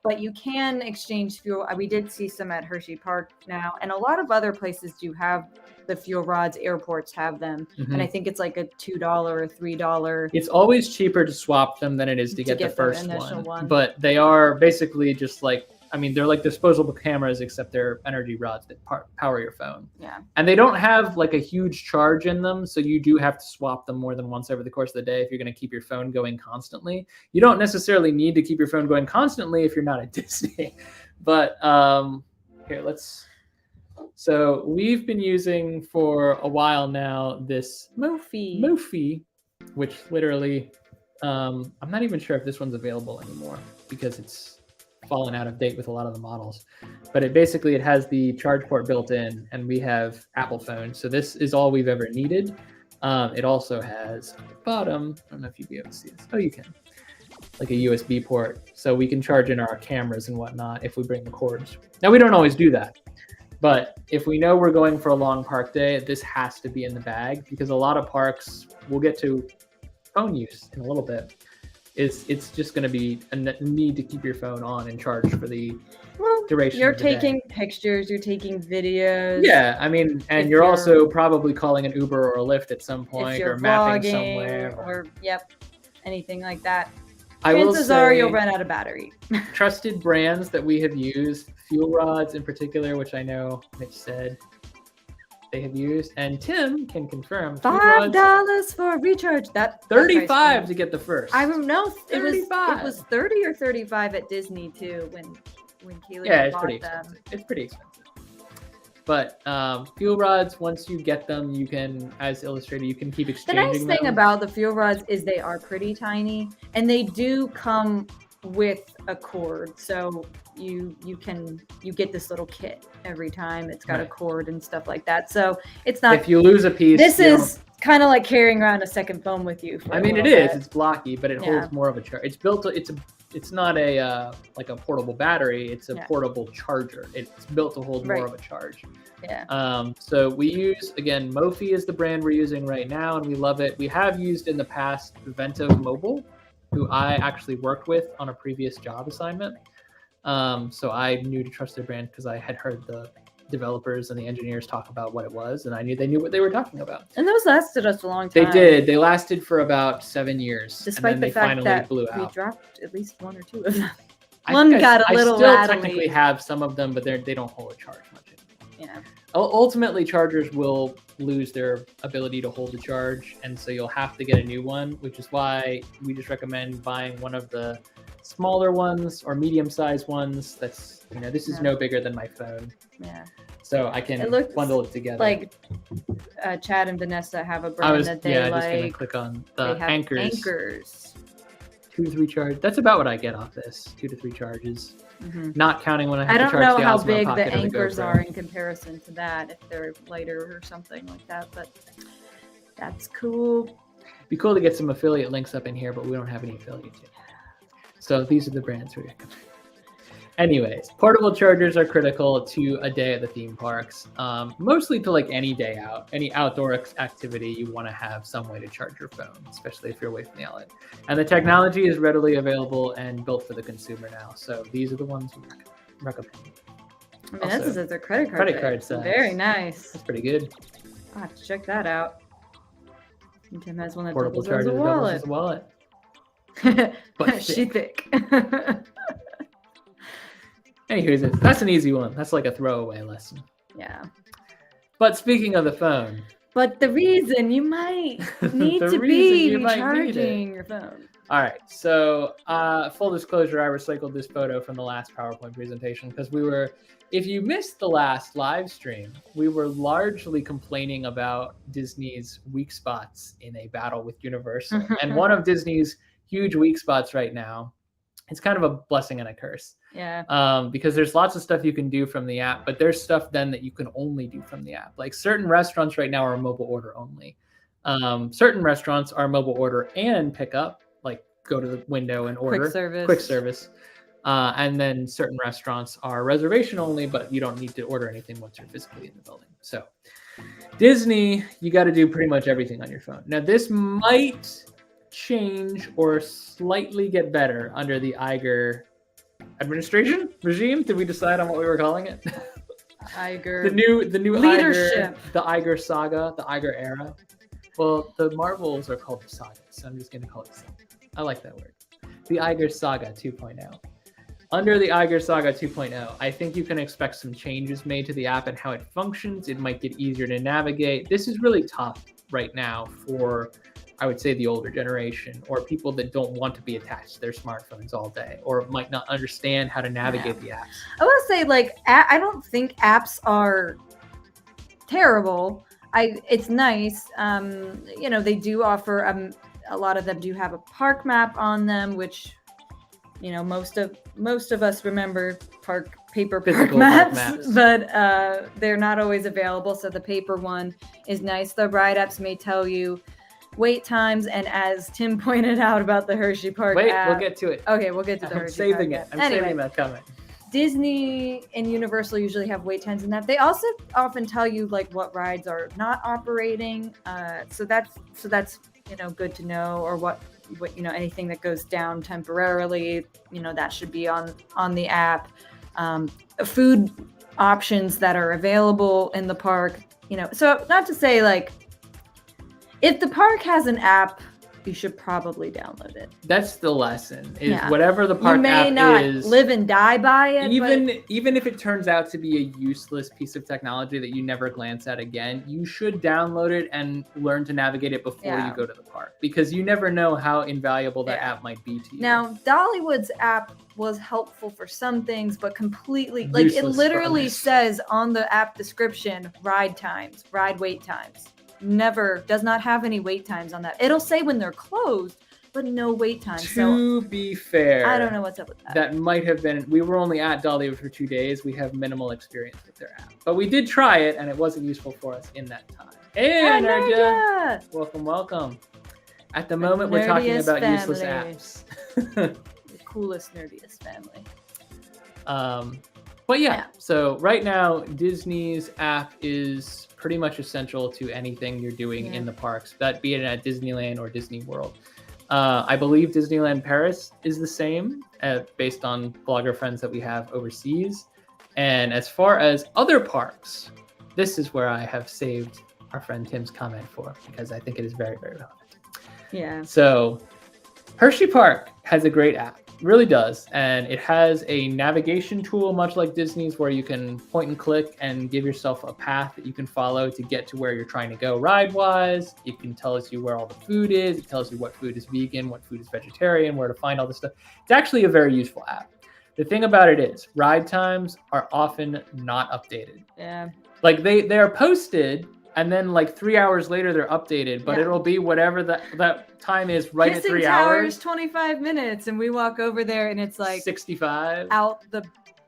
but you can exchange fuel. We did see some at Hershey Park now, and a lot of other places do have the fuel rods. Airports have them, and I think it's like a $2 or $3. It's always cheaper to swap them than it is to get the first one. But they are basically just like, I mean, they're like disposable cameras, except they're energy rods that power your phone. Yeah. And they don't have like a huge charge in them, so you do have to swap them more than once over the course of the day if you're going to keep your phone going constantly. You don't necessarily need to keep your phone going constantly if you're not at Disney. But here, so we've been using for a while now this Mophie, which literally, I'm not even sure if this one's available anymore because it's fallen out of date with a lot of the models, but it has the charge port built in, and we have Apple phones, so this is all we've ever needed. It also has at the bottom, I don't know if you'd be able to see this. Oh, you can, like a USB port, so we can charge in our cameras and whatnot if we bring the cords. Now, we don't always do that, but if we know we're going for a long park day, this has to be in the bag, because a lot of parks, we'll get to phone use in a little bit, it's just going to be a need to keep your phone on and charged for the duration. You're taking pictures, you're taking videos. Yeah, I mean, and you're also probably calling an Uber or a Lyft at some point, or mapping somewhere, or anything like that. Chances are you'll run out of battery. Trusted brands that we have used, fuel rods in particular, which I know Mitch said they have used, and Tim can confirm. $5 for a recharge. That $35 to get the first. I don't know. It was $30 or $35 at Disney too when Keely bought them. Expensive. It's pretty expensive. But fuel rods, once you get them, you can, as illustrated, you can keep exchanging them. The nice thing about the fuel rods is they are pretty tiny, and they do come with a cord, so you get this little kit every time. It's got a cord and stuff like that, so it's not, if you lose a piece, this is kind of like carrying around a second phone with you. I mean, it's blocky, but it holds more of a charge. It's not a like a portable battery, it's a portable charger. It's built to hold more of a charge. So we use, again, Mophie is the brand we're using right now, and we love it. We have used in the past Vento Mobile, who I actually worked with on a previous job assignment. So I knew to trust their brand because I had heard the developers and the engineers talk about what it was, and I knew they knew what they were talking about. And those lasted us a long time. They did. They lasted for about 7 years. Despite and then the fact that we out. dropped at least 1 or 2 of them. One got a little rattly. I still technically have some of them, but they don't hold a charge much anymore. Yeah. Ultimately, chargers will lose their ability to hold a charge, and so you'll have to get a new one, which is why we just recommend buying one of the smaller ones or medium-sized ones. That's, this is no bigger than my phone. Yeah. so I can It looks bundle it together. like Chad and Vanessa have a brand that they just gonna like. click on They the have anchors. 2 to 3 charge. That's about what I get off this. 2 to 3 charges. Mhm. Not counting when I have I to don't charge know the how Osmo big Pocket the or anchors GoPro. are in comparison to that, if they're lighter or something like that, but that's cool. Be cool to get some affiliate links up in here, but we don't have any affiliates yet. So these are the brands we're recommending. Anyways, portable chargers are critical to a day at the theme parks, mostly to like any day out, any outdoor activity. You want to have some way to charge your phone, especially if you're away from the outlet. And the technology is readily available and built for the consumer now. So these are the ones we recommend. I mean, Also, this is their credit card. credit card size. Very nice. That's pretty good. I'll have to check that out. And Tim has one that Portable doubles charger as a that doubles wallet. as a wallet. But She thick. Anywho, that's an easy one. That's like a throwaway lesson. Yeah. But speaking of the phone. But the reason you might need The to reason be you might need it. charging your phone. All right. So full disclosure, I recycled this photo from the last PowerPoint presentation because if you missed the last live stream, we were largely complaining about Disney's weak spots in a battle with Universal. And one of Disney's huge weak spots right now, it's kind of a blessing and a curse. Yeah. Because there's lots of stuff you can do from the app, but there's stuff then that you can only do from the app. Like certain restaurants right now are mobile order only. Certain restaurants are mobile order and pickup, like go to the window and order. Quick service. And then certain restaurants are reservation only, but you don't need to order anything once you're physically in the building. So Disney, you got to do pretty much everything on your phone. Now this might change or slightly get better under the Iger administration regime. Did we decide on what we were calling it? Iger. The new leadership. The Iger saga, the Iger era. Well, the Marvels are called the saga, so I'm just going to call it saga. I like that word. The Iger saga 2.0. Under the Iger saga 2.0, I think you can expect some changes made to the app and how it functions. It might get easier to navigate. This is really tough right now for, I would say, the older generation or people that don't want to be attached to their smartphones all day or might not understand how to navigate the apps. I want to say, like, I don't think apps are terrible. It's nice. They do offer, a lot of them do have a park map on them, which, most of us remember paper park maps, but they're not always available. So the paper one is nice. The ride apps may tell you wait times, and as Tim pointed out about the Hershey Park app, we'll get to it. Okay, we'll get to the Hershey Park app. I'm saving that comment. Disney and Universal usually have wait times in that. They also often tell you like what rides are not operating. So that's good to know, or what anything that goes down temporarily, that should be on the app. Food options that are available in the park, so not to say like, if the park has an app, you should probably download it. That's the lesson. Whatever the park app is. You may not live and die by it. Even if it turns out to be a useless piece of technology that you never glance at again, you should download it and learn to navigate it before you go to the park, because you never know how invaluable that app might be to you. Now, Dollywood's app was helpful for some things, but completely useless, it literally says on the app description, ride wait times. Does not have any wait times on that. It'll say when they're closed, but no wait time. To be fair, I don't know what's up with that. That might have been, we were only at Dollywood for 2 days. We have minimal experience with their app, but we did try it and it wasn't useful for us in that time. Hey, Nerdia! Welcome. At the moment, we're talking about useless apps. The coolest, nerdiest family. But yeah, so right now, Disney's app is pretty much essential to anything you're doing in the parks, that be it at Disneyland or Disney World. I believe Disneyland Paris is the same, based on blogger friends that we have overseas. And as far as other parks, this is where I have saved our friend Tim's comment for, because I think it is very, very relevant. Yeah. So Hershey Park has a great app. Really does, and it has a navigation tool much like Disney's, where you can point and click and give yourself a path that you can follow to get to where you're trying to go ride wise. It can tell you where all the food is. It tells you what food is vegan, what food is vegetarian, where to find all this stuff. It's actually a very useful app. The thing about it is, ride times are often not updated. Yeah. Like they're posted, and then like 3 hours later they're updated, but Yeah. it'll be whatever that time is right Kissing at 3 Tower hours. is 25 minutes, and we walk over there, and it's like 65.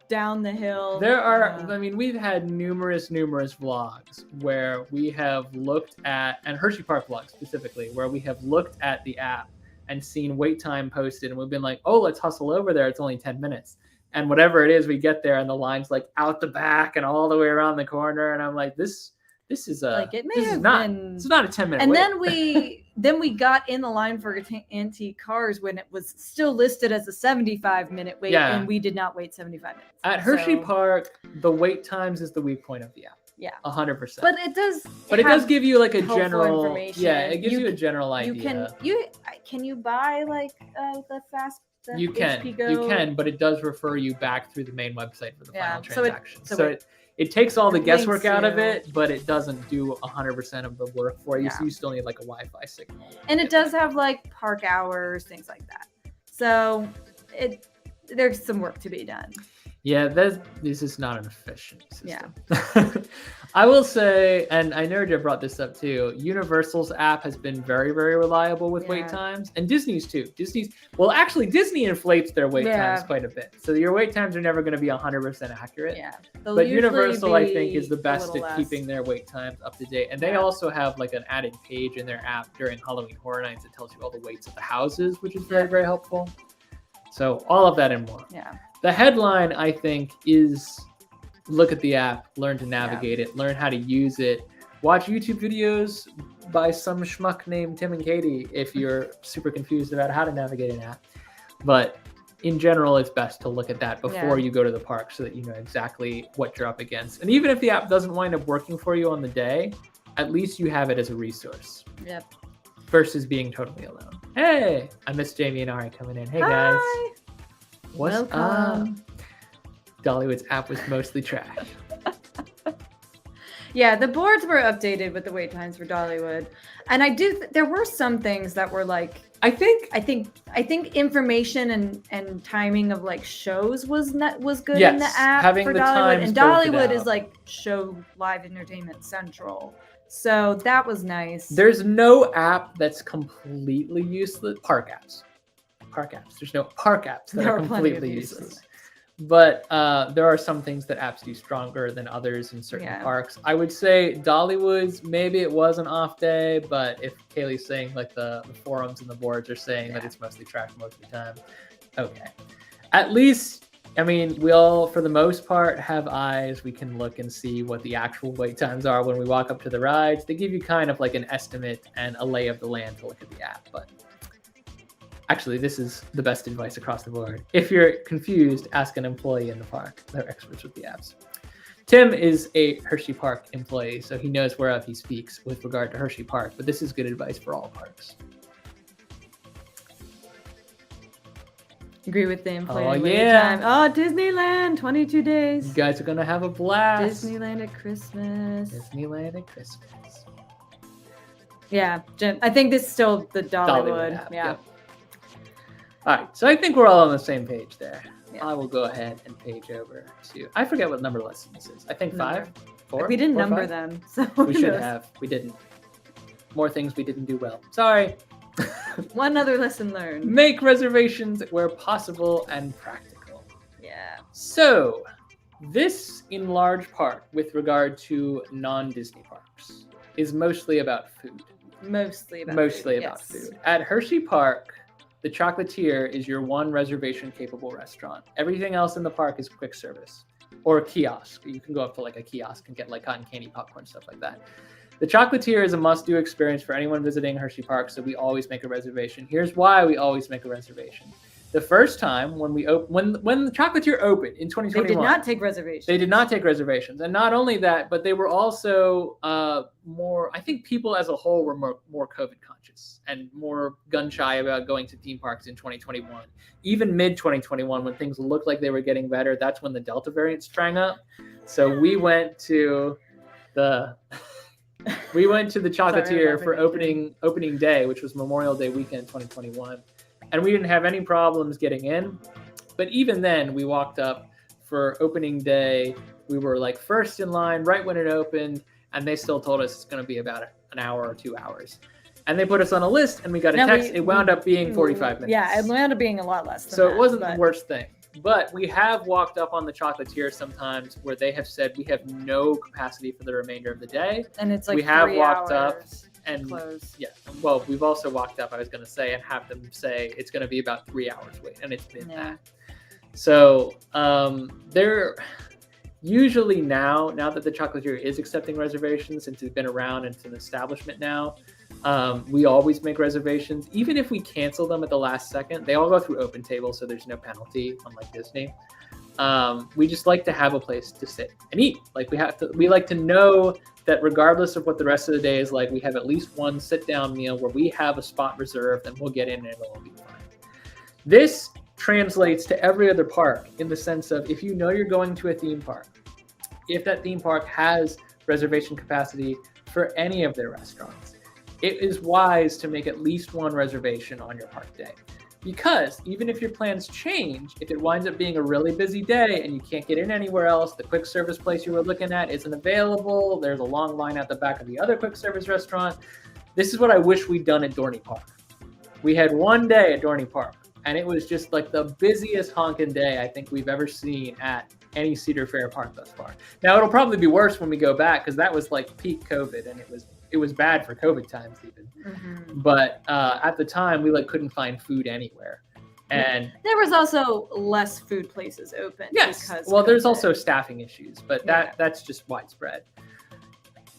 down the hill. There are, I mean, we've had numerous vlogs where we have looked at, and Hershey Park vlogs specifically, where we have looked at the app and seen wait time posted, and we've been like, oh, let's hustle over there. It's only 10 minutes. And whatever it is, we get there and the line's like out the back and all the way around the corner. And I'm like, this is a, like it may this have is not, been. it's not a 10-minute And wait. then we got in the line for antique cars when it was still listed as a 75-minute wait, Yeah. and we did not wait 75 minutes. At Hershey So, Park, the wait times is the weak point of the app. Yeah. 100%. But it does. But it does give you like a helpful general information. Yeah, it gives you a general idea. Can you buy like the fast? The You can, HP Go? you can, but it does refer you back through the main website for the Yeah, final so it- transaction. so So it takes all the it guesswork links out of you. it, but it doesn't do 100% of the work for you. Yeah. So you still need like a Wi-Fi signal. And it does have like park hours, things like that. So there's some work to be done. Yeah, this is not an efficient system. Yeah. I will say, and I know Jeff brought this up too, Universal's app has been very, very reliable with wait times, and Disney's too. Actually, Disney inflates their wait times quite a bit. So your wait times are never going to be 100% accurate. Yeah. But Universal, I think, is the best at keeping their wait times up to date. And they also have like an added page in their app during Halloween Horror Nights that tells you all the waits of the houses, which is very, very helpful. So all of that and more. Yeah. The headline, I think, is look at the app, learn to navigate it, learn how to use it, watch YouTube videos by some schmuck named Tim and Katie if you're super confused about how to navigate an app. But in general, it's best to look at that before you go to the park so that you know exactly what you're up against. And even if the app doesn't wind up working for you on the day, at least you have it as a resource. Yep. Versus being totally alone. Hey, I miss Jamie and Ari coming in. Hey, guys. Hi. What's up? Welcome. Dollywood's app was mostly trash. Yeah, the boards were updated with the wait times for Dollywood, and I do. There were some things that were like. I think information and timing of like shows was good in the app having for the Dollywood, times and broken Dollywood out. is like show live entertainment central, so that was nice. There's no app that's completely useless. Park apps. There's no park apps that There are are plenty of completely useless. useless. But there are some things that apps do stronger than others in certain parks. I would say Dollywood's, maybe it was an off day, but if Kaylee's saying like the forums and the boards are saying that it's mostly trash most of the time, okay. At least, I mean, we all, for the most part, have eyes. We can look and see what the actual wait times are when we walk up to the rides. They give you kind of like an estimate and a lay of the land to look at the app, but actually, this is the best advice across the board. If you're confused, ask an employee in the park. They're experts with the apps. Tim is a Hershey Park employee, so he knows whereof he speaks with regard to Hershey Park, but this is good advice for all parks. Agree with the employee. Oh, wait yeah. time. Oh, Disneyland, 22 days. You guys are going to have a blast. Disneyland at Christmas. Disneyland at Christmas. Yeah, Jim. I think this is still the Dollywood. app, Yeah. yep. All right, so I think we're all on the same page there. Yeah. I will go ahead and page over to, I forget what number lesson this is. I think Number. 5, 4. We didn't 4 or number 5? them, so We who should knows? have. We didn't. More things we didn't do well. Sorry. One other lesson learned. Make reservations where possible and practical. Yeah. So, this in large part with regard to non-Disney parks is mostly about food. Mostly about food. At Hershey Park, the Chocolatier is your one reservation-capable restaurant. Everything else in the park is quick service or a kiosk. You can go up to like a kiosk and get like cotton candy, popcorn, stuff like that. The Chocolatier is a must-do experience for anyone visiting Hershey Park, so we always make a reservation. Here's why we always make a reservation. The first time when the Chocolatier opened in 2021, They did not take reservations. They did not take reservations, and not only that, but they were also more. I think people as a whole were more COVID conscious and more gun shy about going to theme parks in 2021. Even mid 2021, when things looked like they were getting better, that's when the Delta variant sprang up. So we went to the Chocolatier for opening day, which was Memorial Day weekend 2021. And we didn't have any problems getting in. But even then, we walked up for opening day. We were like first in line right when it opened, and they still told us it's going to be about an hour or 2 hours. And they put us on a list, and we got a text. It wound up being 45 minutes. Yeah, it wound up being a lot less than so that, it wasn't the worst thing. But we have walked up on the chocolatier sometimes where they have said we have no capacity for the remainder of the day. And it's like we have 3 walked up hours and close. yeah, well, we've also walked up, I was going to say, and have them say it's going to be about 3 hours wait, and it's been that. So they're usually now that the chocolatier is accepting reservations, since it's been around and it's an establishment now, we always make reservations. Even if we cancel them at the last second, they all go through open table, so there's no penalty, unlike Disney. We just like to have a place to sit and eat. Like we like to know that regardless of what the rest of the day is like, we have at least one sit-down meal where we have a spot reserved and we'll get in and it'll be fine. This translates to every other park in the sense of if you know you're going to a theme park, if that theme park has reservation capacity for any of their restaurants, it is wise to make at least one reservation on your park day. Because even if your plans change, if it winds up being a really busy day and you can't get in anywhere else, the quick service place you were looking at isn't available, there's a long line at the back of the other quick service restaurant. This is what I wish we'd done at Dorney Park. We had one day at Dorney Park, and it was just like the busiest honking day I think we've ever seen at any Cedar Fair park thus far. Now, it'll probably be worse when we go back because that was like peak COVID, and it was bad for COVID times even. Mm-hmm. But at the time, we like couldn't find food anywhere. And there was also less food places open. Yes, well, there's also staffing issues, but that's just widespread.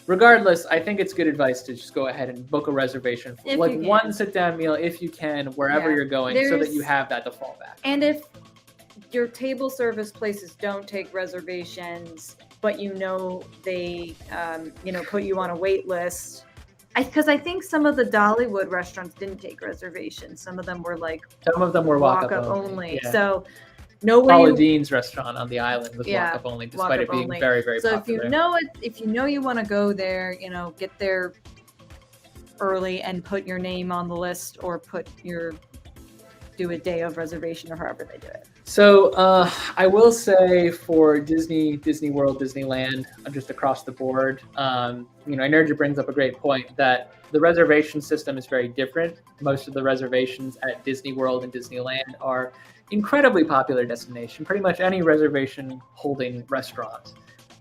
Regardless, I think it's good advice to just go ahead and book a reservation for like one sit-down meal if you can, wherever you're going, so that you have that to fall back. And if your table service places don't take reservations, but they put you on a wait list, because I think some of the Dollywood restaurants didn't take reservations. Some of them were walk-up only. Yeah. So Paula Dean's restaurant on the island was walk-up only, despite it being very, very popular. So if you know you want to go there, get there early and put your name on the list, or do a day of reservation, or however they do it. So I will say for Disney World, Disneyland, just across the board, Energy brings up a great point that the reservation system is very different. Most of the reservations at Disney World and Disneyland are incredibly popular destination. Pretty much any reservation holding restaurant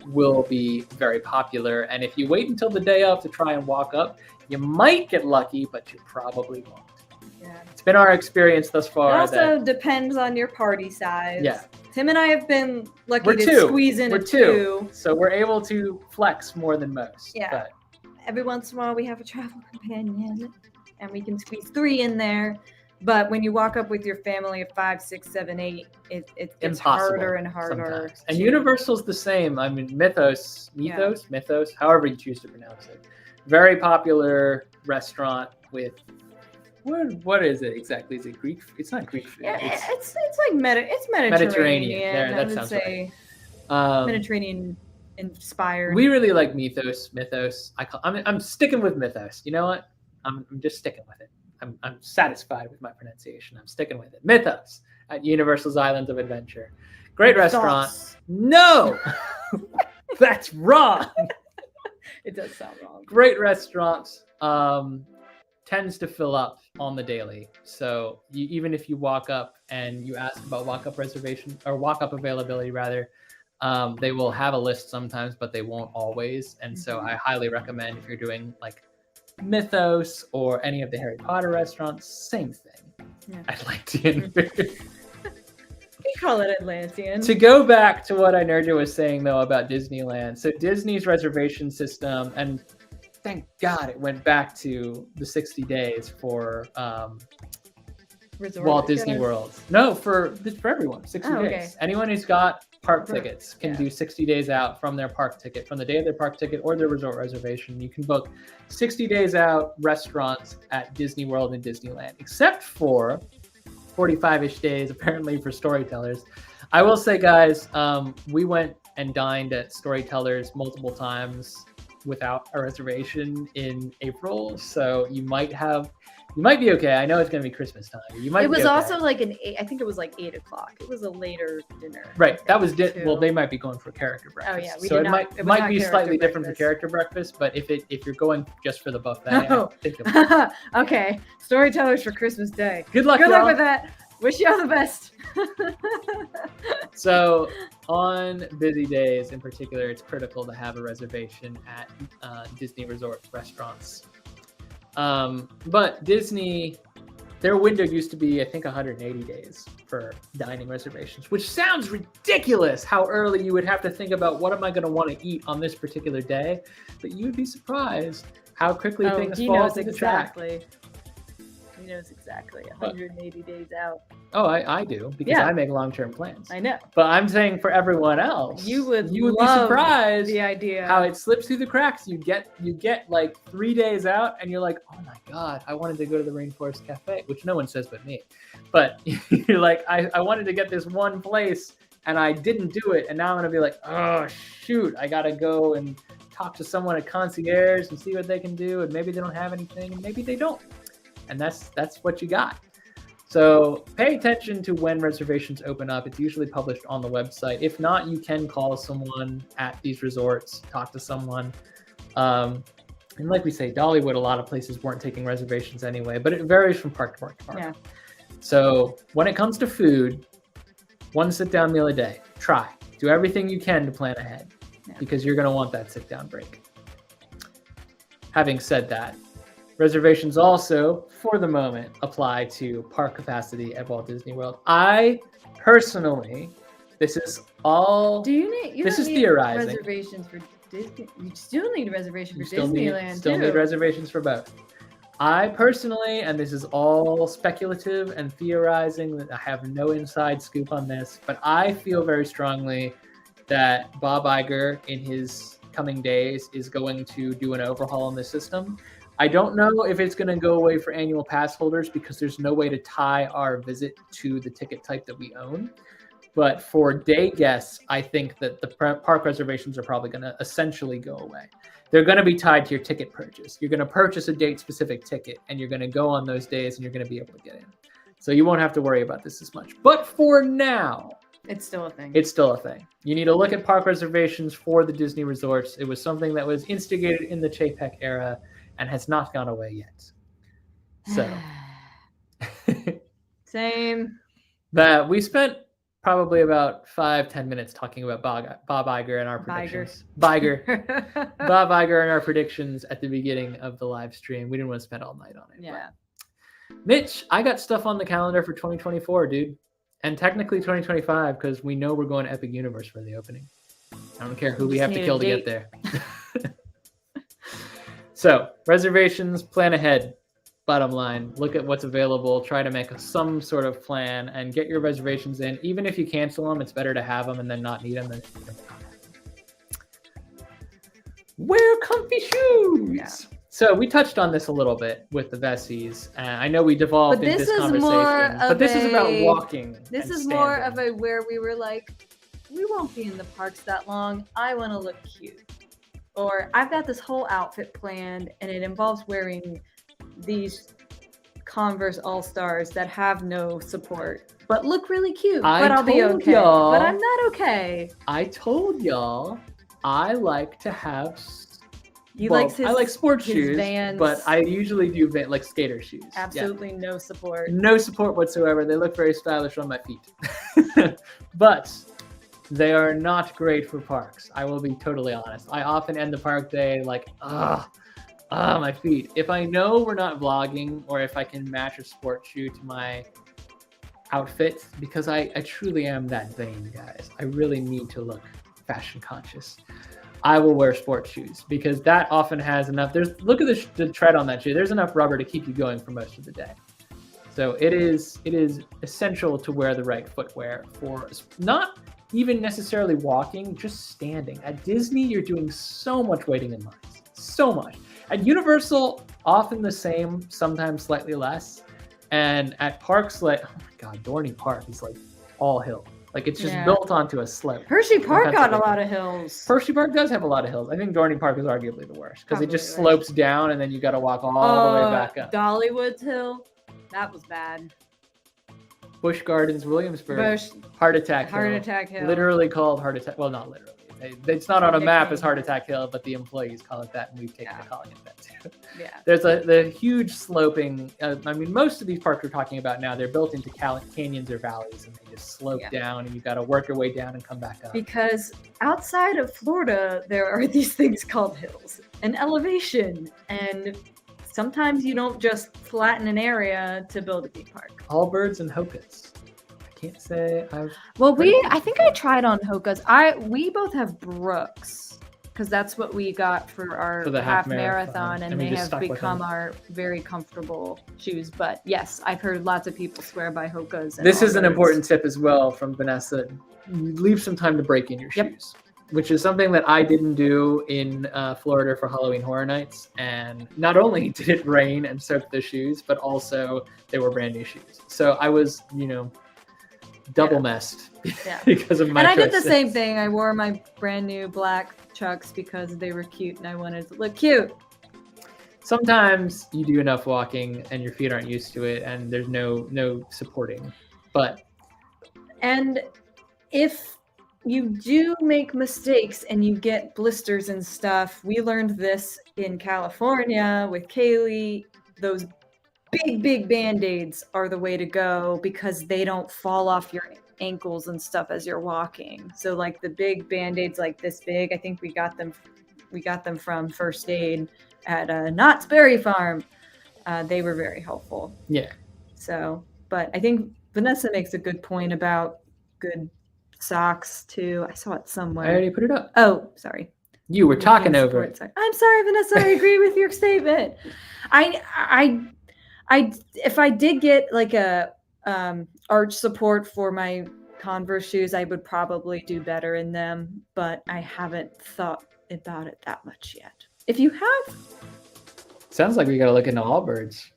will be very popular. And if you wait until the day of to try and walk up, you might get lucky, but you probably won't. Yeah. It's been our experience thus far. It also depends on your party size. Yeah. Tim and I have been lucky to squeeze in two. So we're able to flex more than most. Yeah. But every once in a while we have a travel companion and we can squeeze 3 in there. But when you walk up with your family of 5, 6, 7, 8, it's harder and harder. Sometimes. And Universal's the same. I mean, Mythos, however you choose to pronounce it. Very popular restaurant with, what is it exactly? Is it Greek? It's not Greek food. Yeah, it's like Mediterranean. There, that sounds right. Mediterranean inspired. We really like Mythos. I'm sticking with Mythos. You know what? I'm just sticking with it. I'm satisfied with my pronunciation. I'm sticking with it. Mythos at Universal's Islands of Adventure. Great restaurant. No! That's wrong. It does sound wrong. Great restaurant. Tends to fill up on the daily. So even if you walk up and you ask about walk-up reservation or walk-up availability rather, they will have a list sometimes, but they won't always. And so I highly recommend if you're doing like Mythos or any of the Harry Potter restaurants, same thing. Yeah. Atlantean food. We call it Atlantean. To go back to what Inerja was saying though about Disneyland, so Disney's reservation system, and thank God it went back to the 60 days for Walt Disney World. No, for everyone, 60 days. Okay. Anyone who's got park tickets can do 60 days out from their park ticket, from the day of their park ticket or their resort reservation. You can book 60 days out restaurants at Disney World and Disneyland, except for 45-ish days, apparently, for Storytellers. I will say, guys, we went and dined at Storytellers multiple times without a reservation in April, so you might be okay. I know it's going to be Christmas time. You might. It was be okay. also like I think it was like 8 o'clock. It was a later dinner. Right. That was too. Well, they might be going for character breakfast. Oh yeah, so it might was might not be character slightly different for breakfast. character breakfast, but if you're going just for the buffet, Oh. I think you'll Okay, storytellers for Christmas Day. Good luck, Good luck y'all. with that. Wish you all the best. So on busy days in particular, it's critical to have a reservation at Disney resort restaurants. But Disney, their window used to be, I think, 180 days for dining reservations, which sounds ridiculous how early you would have to think about what am I going to want to eat on this particular day. But you would be surprised how quickly things fall into the track. He knows exactly 180 days out. Oh, I do, because I make long-term plans. I know. But I'm saying for everyone else, you would be surprised the idea how it slips through the cracks. You get like 3 days out and you're like, oh my God, I wanted to go to the Rainforest Cafe, which no one says but me. But you're like, I wanted to get this one place and I didn't do it. And now I'm going to be like, oh shoot, I got to go and talk to someone at concierge and see what they can do. And maybe they don't have anything and maybe they don't. And that's what you got. So pay attention to when reservations open up. It's usually published on the website. If not, you can call someone at these resorts, talk to someone. And like we say, Dollywood, a lot of places weren't taking reservations anyway, but it varies from park to park to park. Yeah. So when it comes to food, one sit-down meal a day. Try. Do everything you can to plan ahead because you're going to want that sit-down break. Having said that, reservations also, for the moment, apply to park capacity at Walt Disney World. I personally, this is all. This is theorizing. Reservations for Disney. You still need a reservation for Still Disneyland. need reservations for both. I personally, and this is all speculative and theorizing, that I have no inside scoop on this, but I feel very strongly that Bob Iger, in his coming days, is going to do an overhaul in the system. I don't know if it's going to go away for annual pass holders because there's no way to tie our visit to the ticket type that we own. But for day guests, I think that the park reservations are probably going to essentially go away. They're going to be tied to your ticket purchase. You're going to purchase a date-specific ticket, and you're going to go on those days, and you're going to be able to get in. So you won't have to worry about this as much. But for now, it's still a thing. It's still a thing. You need to look at park reservations for the Disney resorts. It was something that was instigated in the Chapek era and has not gone away yet. So, same. That we spent probably about 5-10 minutes talking about Bob Iger and our predictions. Bob Iger and our predictions at the beginning of the live stream. We didn't want to spend all night on it. Yeah. Mitch, I got stuff on the calendar for 2024, dude. And technically 2025, because we know we're going to Epic Universe for the opening. I don't care who we have to kill to get there. So, reservations, plan ahead. Bottom line, look at what's available, try to make some sort of plan, and get your reservations in. Even if you cancel them, it's better to have them and then not need them than not have them. Wear comfy shoes! Yeah. So, we touched on this a little bit with the Vessies. I know we devolved into this conversation, but this is about walking. This is more of a where we were like, we won't be in the parks that long. I want to look cute. Or I've got this whole outfit planned and it involves wearing these Converse All-Stars that have no support, but look really cute. But I'll be okay. But I'm not okay. I told y'all I like to have... I like sports shoes, Vans. But I usually do like skater shoes. Absolutely no support. No support whatsoever. They look very stylish on my feet. But they are not great for parks. I will be totally honest. I often end the park day like, my feet. If I know we're not vlogging or if I can match a sport shoe to my outfit, because I truly am that vain, guys. I really need to look fashion conscious. I will wear sports shoes because that often has enough. Look at the tread on that shoe. There's enough rubber to keep you going for most of the day. So it is essential to wear the right footwear for not even necessarily walking, just standing. At Disney, you're doing so much waiting in lines, so much. At Universal, often the same, sometimes slightly less. And at parks like, oh my God, Dorney Park is like all hill. Like it's just Yeah. built onto a slope. Hershey Park got a Pennsylvania. lot of hills. Hershey Park does have a lot of hills. I think Dorney Park is arguably the worst because it just Probably slopes down and then you got to walk all the way back up. Dollywood's Hill, that was bad. Busch Gardens, Williamsburg, Bush, Heart Attack Hill. Heart Attack Hill. Literally called Heart Attack. Well, not literally. It's not on a map as Nickname. Heart Attack Hill, but the employees call it that, and we've taken to calling it that too. Yeah. There's the huge sloping. I mean, most of these parks we're talking about now, they're built into canyons or valleys, and they just slope down, and you've got to work your way down and come back up. Because outside of Florida, there are these things called hills and elevation, and sometimes you don't just flatten an area to build a theme park. Allbirds and Hokas. I can't say I've. Well, I think I tried on Hoka's. We both have Brooks because that's what we got for our the half marathon, and we they just have stuck with become them. our very comfortable shoes. But yes, I've heard lots of people swear by Hoka's. And This is an Allbirds. important tip as well from Vanessa. Leave some time to break in your Yep. shoes, which is something that I didn't do in Florida for Halloween Horror Nights. And not only did it rain and soak the shoes, but also they were brand new shoes. So I was, double messed because of my And I did the choices. same thing. I wore my brand new black Chucks because they were cute and I wanted to look cute. Sometimes you do enough walking and your feet aren't used to it and there's no supporting. But And if you do make mistakes and you get blisters and stuff, we learned this in California with Kaylee. Those big Band-Aids are the way to go because they don't fall off your ankles and stuff as you're walking. So like the big Band-Aids like this big, I think we got them from First Aid at Knott's Berry Farm. They were very helpful. yeah. So, but I think Vanessa makes a good point about good socks too. I saw it I already already put it up. Oh, sorry. You were talking over it. I'm sorry, Vanessa. I agree with your statement. I if I did get like a arch support for my Converse shoes, I would probably do better in them, but I haven't thought about it that much yet. If you have, Sounds like we got to look into Allbirds.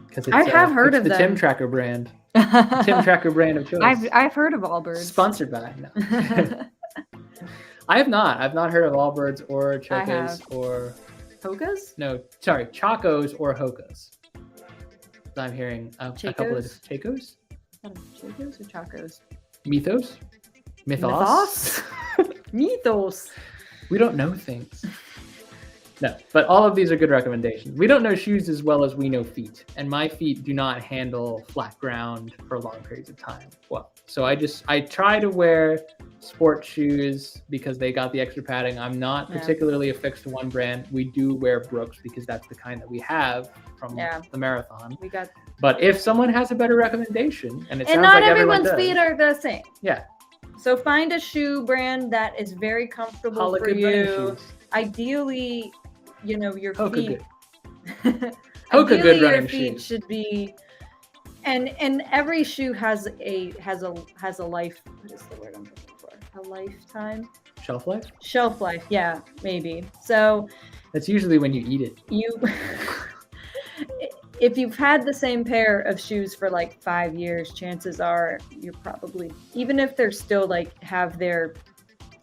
Because I have heard of the them. Tim Tracker brand. The Tim Tracker brand of choice. I've heard of Allbirds. Sponsored by. No. I have not. I've not heard of Allbirds or Chocos have. or Hokas? no, sorry, Chacos or Hokas. I'm hearing a couple of Chacos? Chacos, Chacos or Chacos? Mythos, Mythos? Mythos. We don't know things. No, but all of these are good recommendations. We don't know shoes as well as we know feet, and my feet do not handle flat ground for long periods of time. Well, so I try to wear sport shoes because they got the extra padding. I'm not particularly affixed to one brand. We do wear Brooks because that's the kind that we have from the marathon. We got, But if someone has a better recommendation, and it sounds not like everyone everyone's does, feet are the same. Yeah. So find a shoe brand that is very comfortable Holla for good running you. shoes. Ideally, your Hoka feet. good. Hoka Ideally, good your running feet shoes. should be, and every shoe has a life. What is the word I'm looking for? A lifetime. Shelf life? Shelf life. Yeah, maybe. So That's usually when you eat it. if you've had the same pair of shoes for like 5 years, chances are you're probably, even if they're still like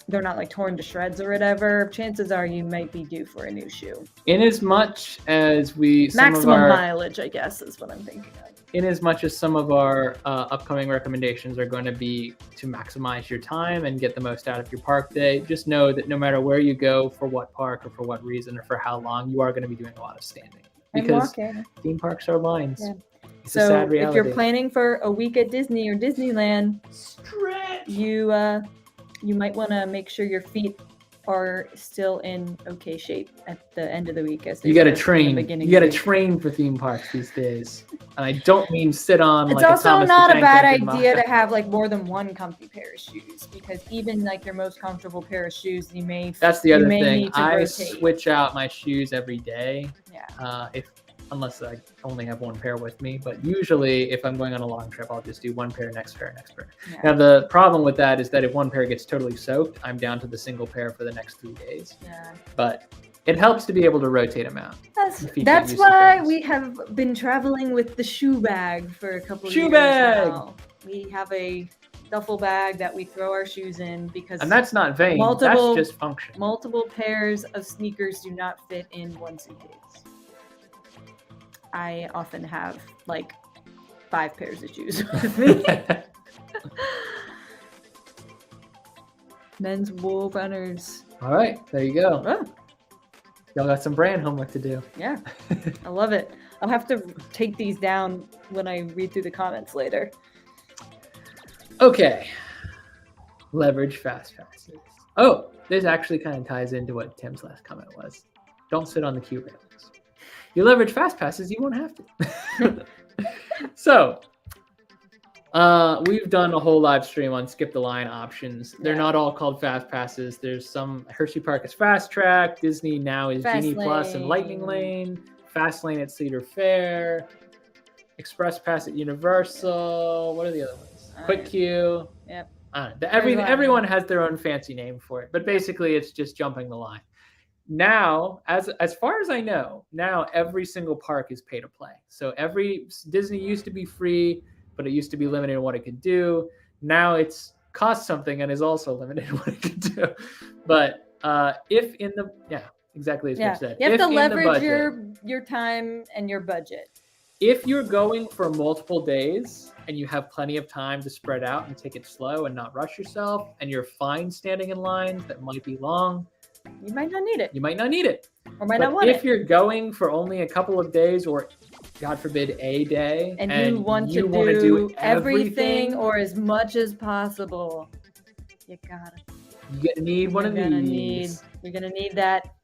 they're not like torn to shreds or whatever, chances are you might be due for a new shoe. In as much as Maximum mileage, I guess, is what I'm thinking of. in as much as some of our upcoming recommendations are going to be to maximize your time and get the most out of your park day, just know that no matter where you go, for what park or for what reason or for how long, you are going to be doing a lot of standing. Because theme parks are lines. Yeah. It's a sad reality. If you're planning for a week at Disney or Disneyland, stretch, you might want to make sure your feet are still in okay shape at the end of the week. You got to train. You got to train for theme parks these days. And I don't mean sit on. It's like also a Thomas not the a Tank bad Engine idea model. to have like more than one comfy pair of shoes, because even like your most comfortable pair of shoes, you may. That's the other you may thing. need to I rotate. switch out my shoes every day. Yeah. Unless I only have one pair with me, but usually if I'm going on a long trip, I'll just do one pair, next pair, next pair. Yeah. Now the problem with that is that if one pair gets totally soaked, I'm down to the single pair for the next 3 days. Yeah. But it helps to be able to rotate them out. That's why we have been traveling with the shoe bag for a couple of years now. We have a duffel bag that we throw our shoes in because And that's not vain. multiple- That's just function. multiple pairs of sneakers do not fit in one suitcase. I often have like 5 pairs of shoes with me. Men's wool runners. All right, there you go. Oh, Y'all got some brand homework to do. yeah, I love it. I'll have to take these down when I read through the comments later. Okay. Leverage fast passes. Oh, this actually kind of ties into what Tim's last comment was. Don't sit on the queue railings. You leverage fast passes, you won't have to. So, we've done a whole live stream on skip the line options. They're not all called fast passes. There's some Hershey Park is fast track. Disney now is Fast Genie Plus and Lightning Lane. Fast Lane at Cedar Fair. Express Pass at Universal. What are the other ones? Quick Queue. Yep. Everyone has their own fancy name for it, but basically it's just jumping the line. Now, as far as I know, now every single park is pay to play. So Disney used to be free, but it used to be limited in what it could do. Now it's costs something and is also limited in what it can do. But if in the exactly as Mitch said, you have to leverage budget, your time and your budget. If you're going for multiple days and you have plenty of time to spread out and take it slow and not rush yourself, and you're fine standing in lines that might be long, you might not need it. You might not need it. Or might not want it. If you're going for only a couple of days or, God forbid, a day, and you want to do everything or as much as possible, you're gonna need one of these. You're gonna need that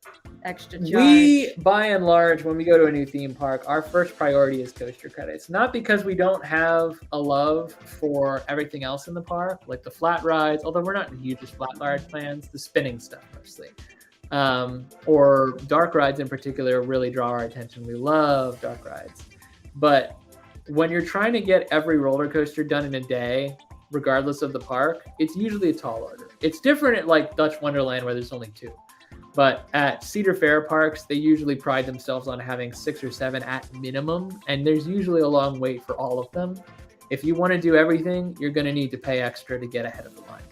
extra charge. We, by and large, when we go to a new theme park, our first priority is coaster credits. Not because we don't have a love for everything else in the park, like the flat rides, although we're not the hugest flat ride fans, the spinning stuff mostly. Or dark rides in particular really draw our attention. We love dark rides. But when you're trying to get every roller coaster done in a day, regardless of the park, it's usually a tall order. It's different at like Dutch Wonderland where there's only 2. But at Cedar Fair parks, they usually pride themselves on having 6 or 7 at minimum, and there's usually a long wait for all of them. If you want to do everything, you're going to need to pay extra to get ahead of the line.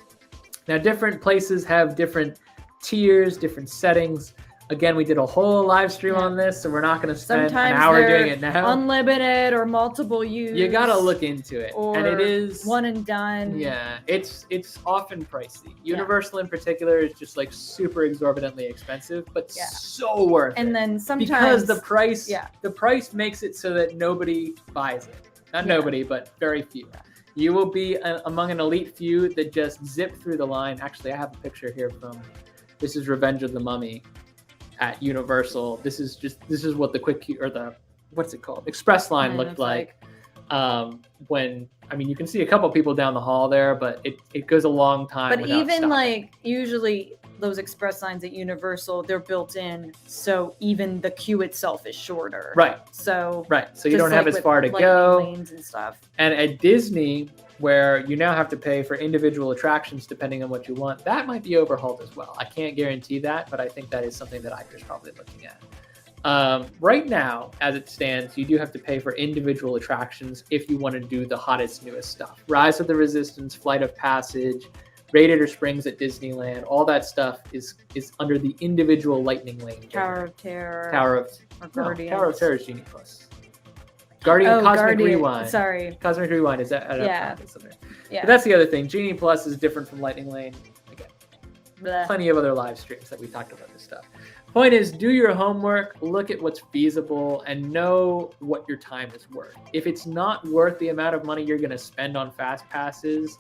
Now, different places have different tiers, different settings. Again, we did a whole live stream on this, so we're not going to spend an hour doing it now. Unlimited or multiple use. You got to look into it. Or and it is one and done. Yeah, it's often pricey. Universal in particular is just like super exorbitantly expensive, but so worth it. And then sometimes because the price makes it so that nobody buys it. Not nobody, but very few. You will be among an elite few that just zip through the line. Actually, I have a picture here this is Revenge of the Mummy at Universal. This is what the quick queue, or the what's it called, express line looked like. When you can see a couple people down the hall there, but it goes a long time. But even stopping. Like usually those express lines at Universal, they're built in, so even the queue itself is shorter. Right. So you don't have as far to go. Lanes and stuff. And at Disney, where you now have to pay for individual attractions depending on what you want, that might be overhauled as well. I can't guarantee that, but I think that is something that Iker's probably looking at. Right now, as it stands, you do have to pay for individual attractions if you want to do the hottest, newest stuff. Rise of the Resistance, Flight of Passage, Radiator Springs at Disneyland, all that stuff is under the individual Lightning Lane. Tower of Terror. Tower of Terror is Genie Plus. Cosmic Rewind. Sorry. Cosmic Rewind is that? Yeah. But that's the other thing. Genie Plus is different from Lightning Lane. Again, plenty of other live streams that we talked about this stuff. Point is, do your homework, look at what's feasible, and know what your time is worth. If it's not worth the amount of money you're going to spend on fast passes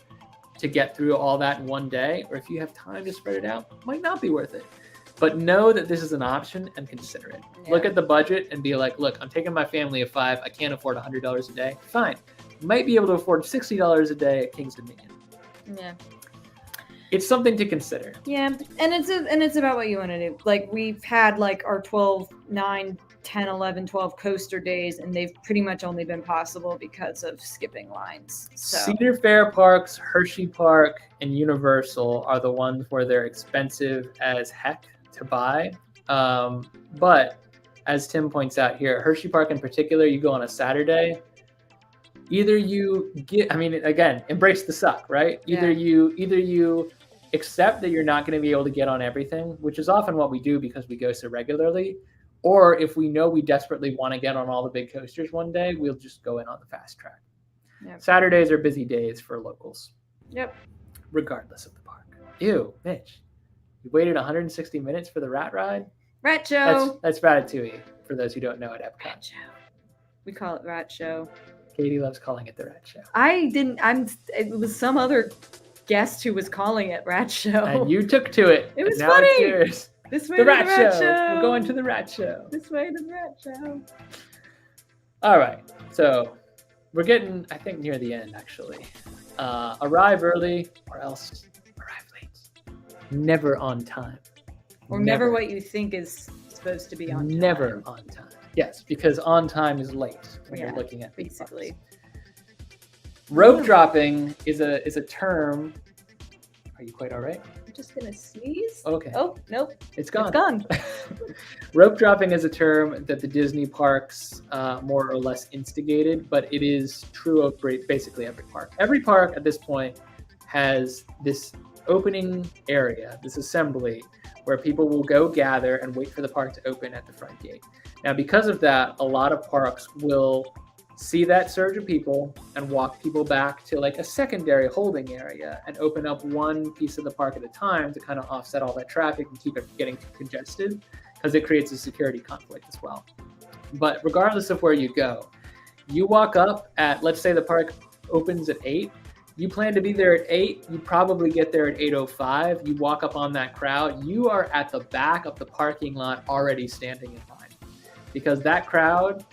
to get through all that in one day, or if you have time to spread it out, it might not be worth it. But know that this is an option and consider it. Yeah. Look at the budget and be like, look, I'm taking my family of 5. I can't afford $100 a day. Fine. You might be able to afford $60 a day at King's Dominion. Yeah. It's something to consider. Yeah. And it's about what you want to do. Like we've had like our 12, 9, 10, 11, 12 coaster days, and they've pretty much only been possible because of skipping lines. So. Cedar Fair parks, Hershey Park, and Universal are the ones where they're expensive as heck to buy. But as Tim points out here, Hershey Park in particular, you go on a Saturday, Either you get, I mean, again, embrace the suck, right? Either you accept that you're not going to be able to get on everything, which is often what we do because we go so regularly. Or if we know we desperately want to get on all the big coasters one day, we'll just go in on the fast track. Yep. Saturdays are busy days for locals. Yep. Regardless of the park. Ew, Mitch. You waited 160 minutes for the rat ride? Rat show. That's Ratatouille, for those who don't know at Epcot. Rat show. We call it rat show. Katie loves calling it the rat show. It was some other guest who was calling it rat show. And you took to it. It was now funny. It's yours. This way The to rat the rat show. show. We're going to the rat show. This way to the rat show. All right. So we're getting, I think, near the end, actually. Arrive early or else arrive late. Never on time. Or never what you think is supposed to be on time. Never on time. Yes, because on time is late when Yeah, you're looking at theme basically. parks. Rope dropping is a term. Are you quite all right? I'm just gonna sneeze. Okay. Oh, nope. It's gone. It's gone. Rope dropping is a term that the Disney parks more or less instigated, but it is true of basically every park. Every park at this point has this opening area, this assembly, where people will go gather and wait for the park to open at the front gate. Now, because of that, a lot of parks will see that surge of people and walk people back to like a secondary holding area and open up one piece of the park at a time to kind of offset all that traffic and keep it getting too congested, because it creates a security conflict as well. But regardless of where you go, you walk up at, let's say the park opens at 8, you plan to be there at 8, you probably get there at 8:05, you walk up on that crowd, you are at the back of the parking lot already standing in line. Because that crowd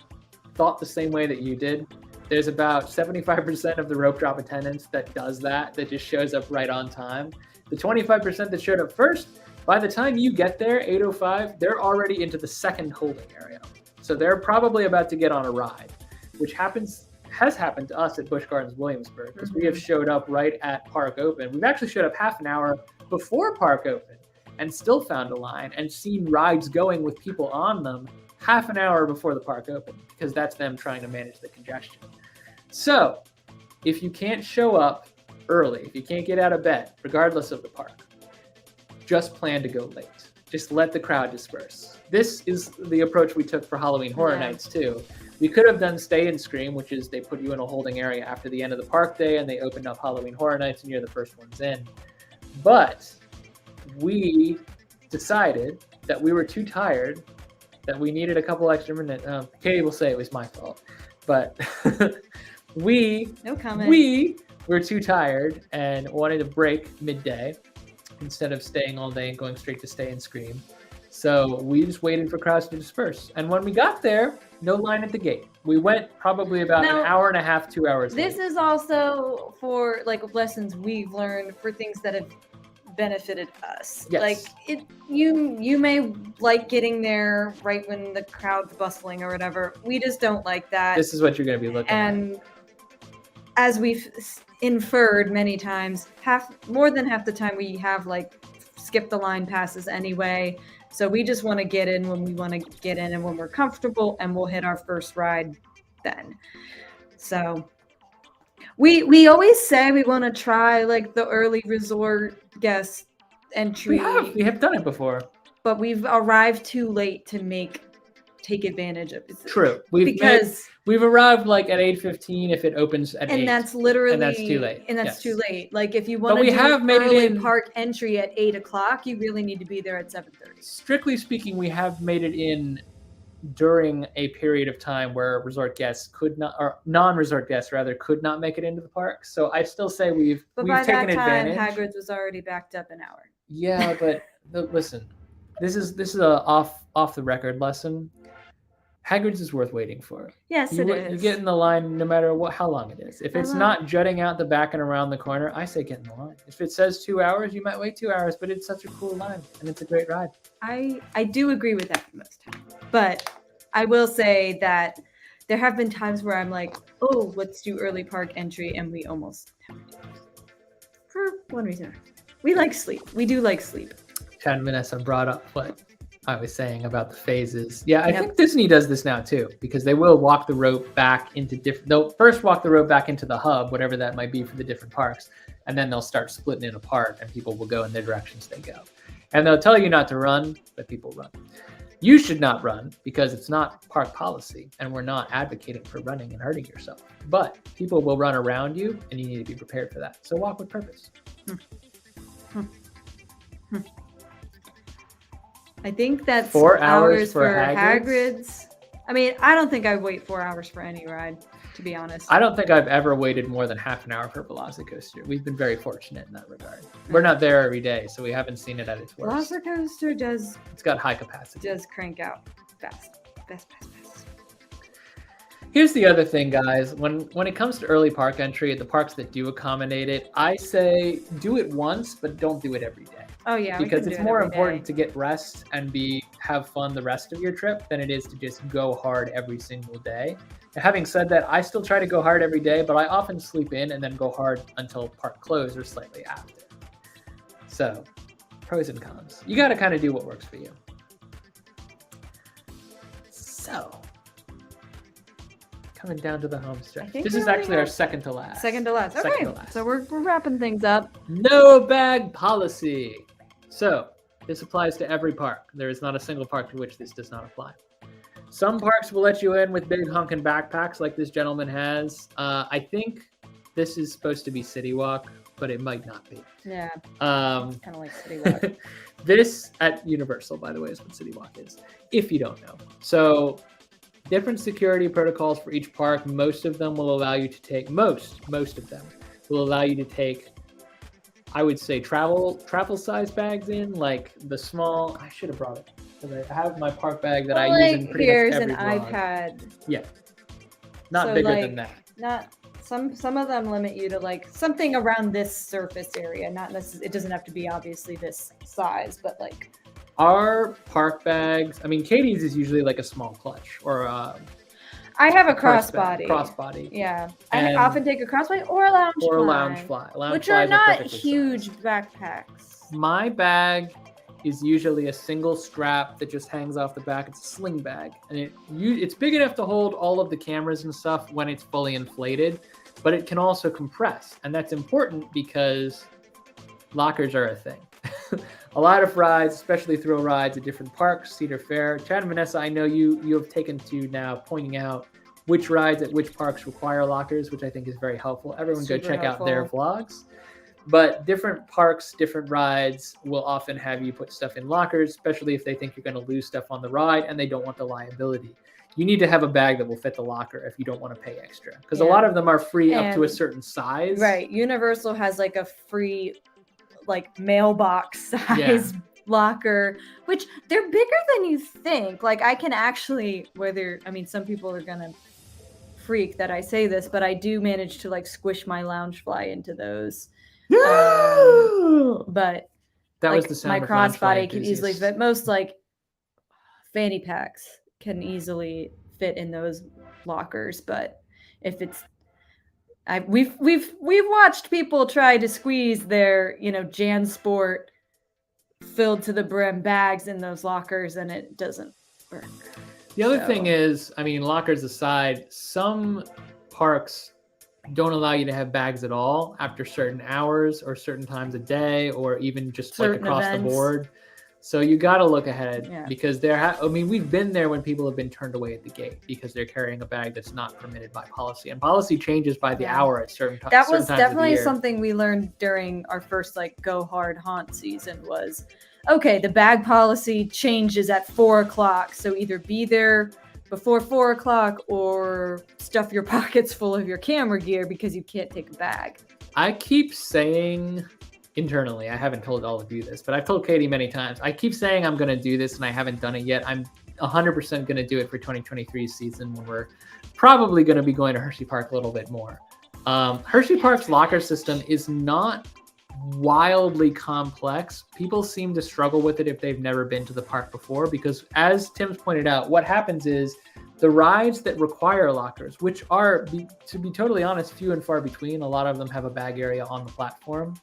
thought the same way that you did. There's about 75% of the rope drop attendance that does that just shows up right on time. The 25% that showed up first, by the time you get there, 8:05, they're already into the second holding area. So they're probably about to get on a ride, which has happened to us at Busch Gardens Williamsburg, because we have showed up right at park open. We've actually showed up half an hour before park open and still found a line and seen rides going with people on them half an hour before the park opened, because that's them trying to manage the congestion. So if you can't show up early, if you can't get out of bed, regardless of the park, just plan to go late. Just let the crowd disperse. This is the approach we took for Halloween Horror Nights too. We could have done Stay and Scream, which is they put you in a holding area after the end of the park day and they opened up Halloween Horror Nights and you're the first ones in. But we decided that we were too tired, that we needed a couple extra minutes. Katie will say it was my fault, but no comment. We were too tired and wanted to break midday instead of staying all day and going straight to Stay and Scream. So we just waited for crowds to disperse. And when we got there, no line at the gate. We went probably about an hour and a half, 2 hours This late. is also for like lessons we've learned for things that have benefited us. Yes. Like you may like getting there right when the crowd's bustling or whatever. We just don't like that. This is what you're going to be looking at. And as we've inferred many times, more than half the time we have like skip the line passes anyway. So we just want to get in when we want to get in and when we're comfortable, and we'll hit our first ride then. So we always say we want to try like the early resort guest entry. We have done it before. But we've arrived too late to take advantage of it. True. We've arrived like at 8:15 if it opens at 8. And that's literally and that's too late. And that's Yes. too late. Like if you want But to we have do made it early in- park entry at 8:00, you really need to be there at 7:30. Strictly speaking, we have made it in during a period of time where resort guests could not, or non-resort guests rather, could not make it into the park. So I still say we've But by taken that time, advantage. Hagrid's was already backed up an hour. Yeah, but listen, this is a off the record lesson. Hagrid's is worth waiting for. Yes, it is. You get in the line no matter how long it is. If it's love- not jutting out the back and around the corner, I say get in the line. If it says 2 hours, you might wait 2 hours, but it's such a cool line and it's a great ride. I do agree with that for most time. But I will say that there have been times where I'm like, oh, let's do early park entry, and we almost have to do it. For one reason or another. We like sleep. We do like sleep. Chad and Vanessa brought up what I was saying about the phases. Yeah, I think Disney does this now too, because they will walk the rope back into different. They'll first walk the rope back into the hub, whatever that might be for the different parks, and then they'll start splitting it apart, and people will go in the directions they go. And they'll tell you not to run, but people run. You should not run because it's not park policy, and we're not advocating for running and hurting yourself. But people will run around you, and you need to be prepared for that. So walk with purpose. I think that's 4 hours for Hagrid's. I mean, I don't think I'd wait 4 hours for any ride, to be honest. I don't think I've ever waited more than half an hour for Velocicoaster. We've been very fortunate in that regard. We're not there every day, so we haven't seen it at its worst. Velocicoaster does. It's got high capacity. Does crank out fast. Here's the other thing, guys. When it comes to early park entry at the parks that do accommodate it, I say do it once, but don't do it every day. Oh yeah, because it's more important to get rest and have fun the rest of your trip than it is to just go hard every single day. And having said that, I still try to go hard every day, but I often sleep in and then go hard until park close or slightly after. So, pros and cons. You got to kind of do what works for you. So, coming down to the home stretch. This is actually our second to last. Second to last. Okay, so we're wrapping things up. No bag policy. So this applies to every park. There is not a single park to which this does not apply. Some parks will let you in with big honking backpacks like this gentleman has. I think this is supposed to be City Walk, but it might not be. Yeah, it's kind of like City Walk. This at Universal, by the way, is what City Walk is, if you don't know. So different security protocols for each park. Most of them will allow you to take, most of them will allow you to take, I would say, travel size bags in, like the small, I should have brought it. I have my park bag that I use in pretty much every vlog. Here's an iPad. Yeah. Not so bigger than that. Not some of them limit you to like something around this surface area. Not necessarily, it doesn't have to be obviously this size, but like our park bags, I mean, Katie's is usually like a small clutch or I have a crossbody. Crossbody. Yeah. I often take a crossbody or a lounge fly. Which are not huge backpacks. My bag is usually a single strap that just hangs off the back. It's a sling bag. And it's big enough to hold all of the cameras and stuff when it's fully inflated, but it can also compress. And that's important because lockers are a thing. A lot of rides, especially thrill rides at different parks, Cedar Fair. Chad and Vanessa, I know you have taken to now pointing out which rides at which parks require lockers, which I think is very helpful. Everyone go check out their vlogs. But different parks, different rides will often have you put stuff in lockers, especially if they think you're going to lose stuff on the ride and they don't want the liability. You need to have a bag that will fit the locker if you don't want to pay extra. Because a lot of them are free up to a certain size. Right. Universal has like a free like mailbox size locker, which they're bigger than you think. Like I can actually, some people are gonna freak that I say this, but I do manage to like squish my lounge fly into those. But that like, was the sound my crossbody can easily fit. Most like fanny packs can easily fit in those lockers, but if it's we've watched people try to squeeze their, JanSport filled to the brim bags in those lockers and it doesn't work. The other thing is, lockers aside, some parks don't allow you to have bags at all after certain hours or certain times a day or even just like across the board. So you got to look ahead because we've been there when people have been turned away at the gate because they're carrying a bag that's not permitted by policy, and policy changes by the hour at certain times. That was definitely something we learned during our first go hard haunt season was, okay, the bag policy changes at 4:00. So either be there before 4:00 or stuff your pockets full of your camera gear because you can't take a bag. I keep saying internally, I haven't told all of you this, but I've told Katie many times, I keep saying I'm going to do this and I haven't done it yet. I'm 100% going to do it for 2023 season when we're probably going to be going to Hershey Park a little bit more. Hershey Park's locker system is not wildly complex. People seem to struggle with it if they've never been to the park before because, as Tim's pointed out, what happens is the rides that require lockers, which are, to be totally honest, few and far between, a lot of them have a bag area on the platform.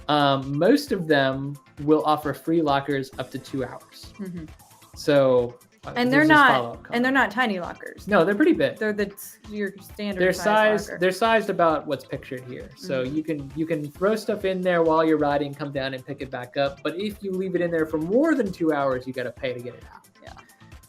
Most of them will offer free lockers up to 2 hours. Mm-hmm. So And there's they're this not follow-up comment. and they're not tiny lockers. No, they're pretty big. They're your standard They're size sized. locker. They're sized about what's pictured here. So you can throw stuff in there while you're riding, come down and pick it back up. But if you leave it in there for more than 2 hours, you got to pay to get it out. Yeah.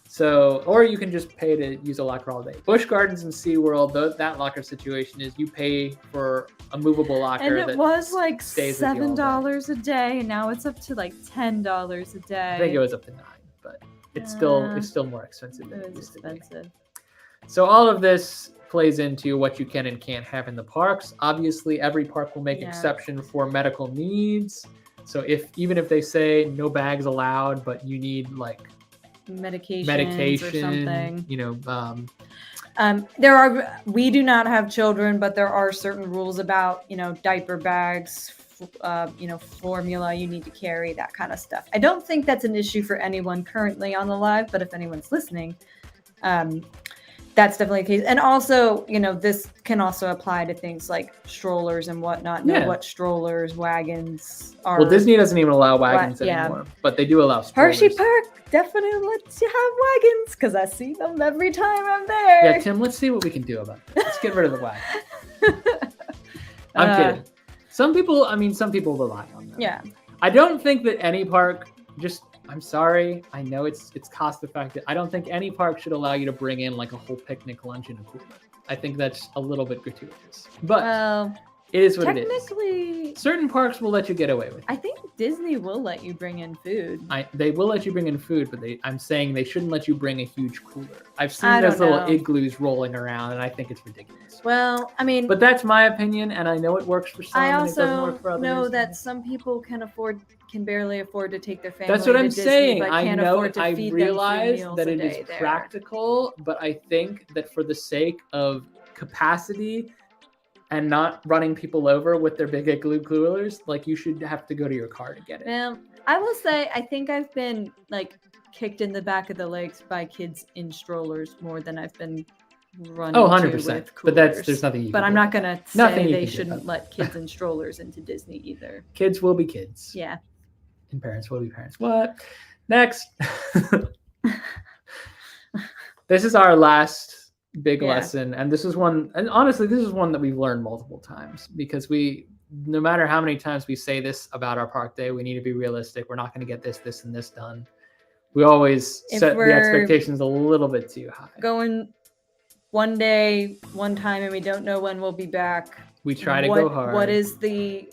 So, or you can just pay to use a locker all day. Busch Gardens and SeaWorld, that locker situation is you pay for a movable locker. And it was like stays with you all day. $7 a day, and now it's up to like $10 a day. I think it was up to $9, but it's still more expensive than it used to be. Expensive. So all of this plays into what you can and can't have in the parks. Obviously, every park will make exception for medical needs. So even if they say no bags allowed, but you need like medication or something, you know. We do not have children, but there are certain rules about, diaper bags, formula you need to carry, that kind of stuff. I don't think that's an issue for anyone currently on the live, but if anyone's listening, that's definitely the case. And also, this can also apply to things like strollers and whatnot. Know what strollers, wagons are. Well, Disney doesn't even allow wagons anymore, but they do allow strollers. Hershey Park definitely lets you have wagons because I see them every time I'm there. Yeah, Tim, let's see what we can do about that. Let's get rid of the wagon. I'm kidding. Some people rely on them. Yeah. I don't think that any park I'm sorry. I know it's cost effective. I don't think any park should allow you to bring in like a whole picnic lunch in a cooler. I think that's a little bit gratuitous. But it is what it is. Technically, certain parks will let you get away with it. I think Disney will let you bring in food. They will let you bring in food, but I'm saying they shouldn't let you bring a huge cooler. I've seen those little igloos rolling around, and I think it's ridiculous. Well, I mean, but that's my opinion, and I know it works for some. I and it doesn't also work for others. know that some people can barely afford to take their family. That's what I'm Disney, saying. But I can't know. afford to I feed realize them 3 meals that a it day is there. practical, but I think that for the sake of capacity and not running people over with their big igloo coolers, like you should have to go to your car to get it. I will say, I think I've been like kicked in the back of the legs by kids in strollers more than I've been run 100%. with But coolers. there's nothing you can But I'm do. not gonna Nothing say you they can do shouldn't about let kids in strollers into Disney either. Kids will be kids. Yeah. And parents will be parents. What? Next. This is our last big lesson. And this is one, and honestly, this is one that we've learned multiple times because no matter how many times we say this about our park day, we need to be realistic. We're not going to get this, and this done. We always set the expectations a little bit too high. Going one day, one time, and we don't know when we'll be back. We try to go hard. What's the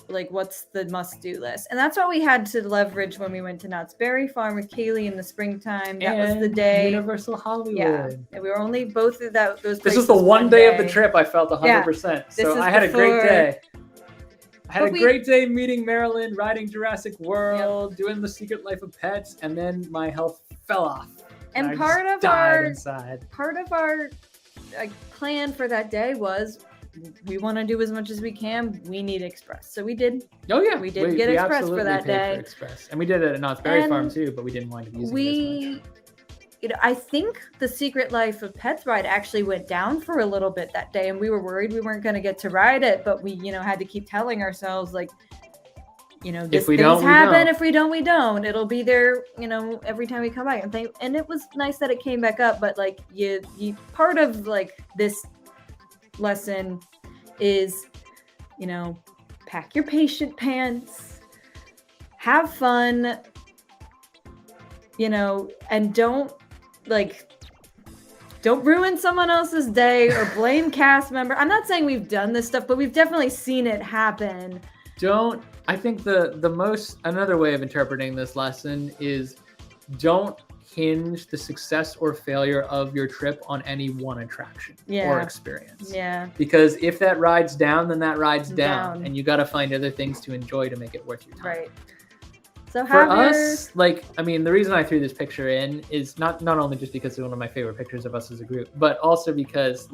must-do list? And that's what we had to leverage when we went to Knott's Berry Farm with Kaylee in the springtime. That was the day. Universal Hollywood. Yeah. And we were only both of those places. This was the one day of the trip I felt 100%. So I had a great day. I had a great day meeting Marilyn, riding Jurassic World, doing The Secret Life of Pets, and then my health fell off. And part of our plan for that day was we want to do as much as we can. We need Express. So we did. Oh, yeah. We did get Express for that day. And we did it at Knott's Berry Farm, too, but we didn't wind up using it as much. I think the Secret Life of Pets ride actually went down for a little bit that day, and we were worried we weren't going to get to ride it, but we, had to keep telling ourselves, like, things happen. If we don't, we don't. It'll be there, every time we come back. And it was nice that it came back up, but like you part of like this lesson is, pack your patient pants, have fun, and don't ruin someone else's day or blame cast member. I'm not saying we've done this stuff, but we've definitely seen it happen. I think another way of interpreting this lesson is don't hinge the success or failure of your trip on any one attraction or experience. Yeah. Because if that ride's down, then that ride's down. And you got to find other things to enjoy to make it worth your time. Right. So for us, the reason I threw this picture in is not only just because it's one of my favorite pictures of us as a group, but also because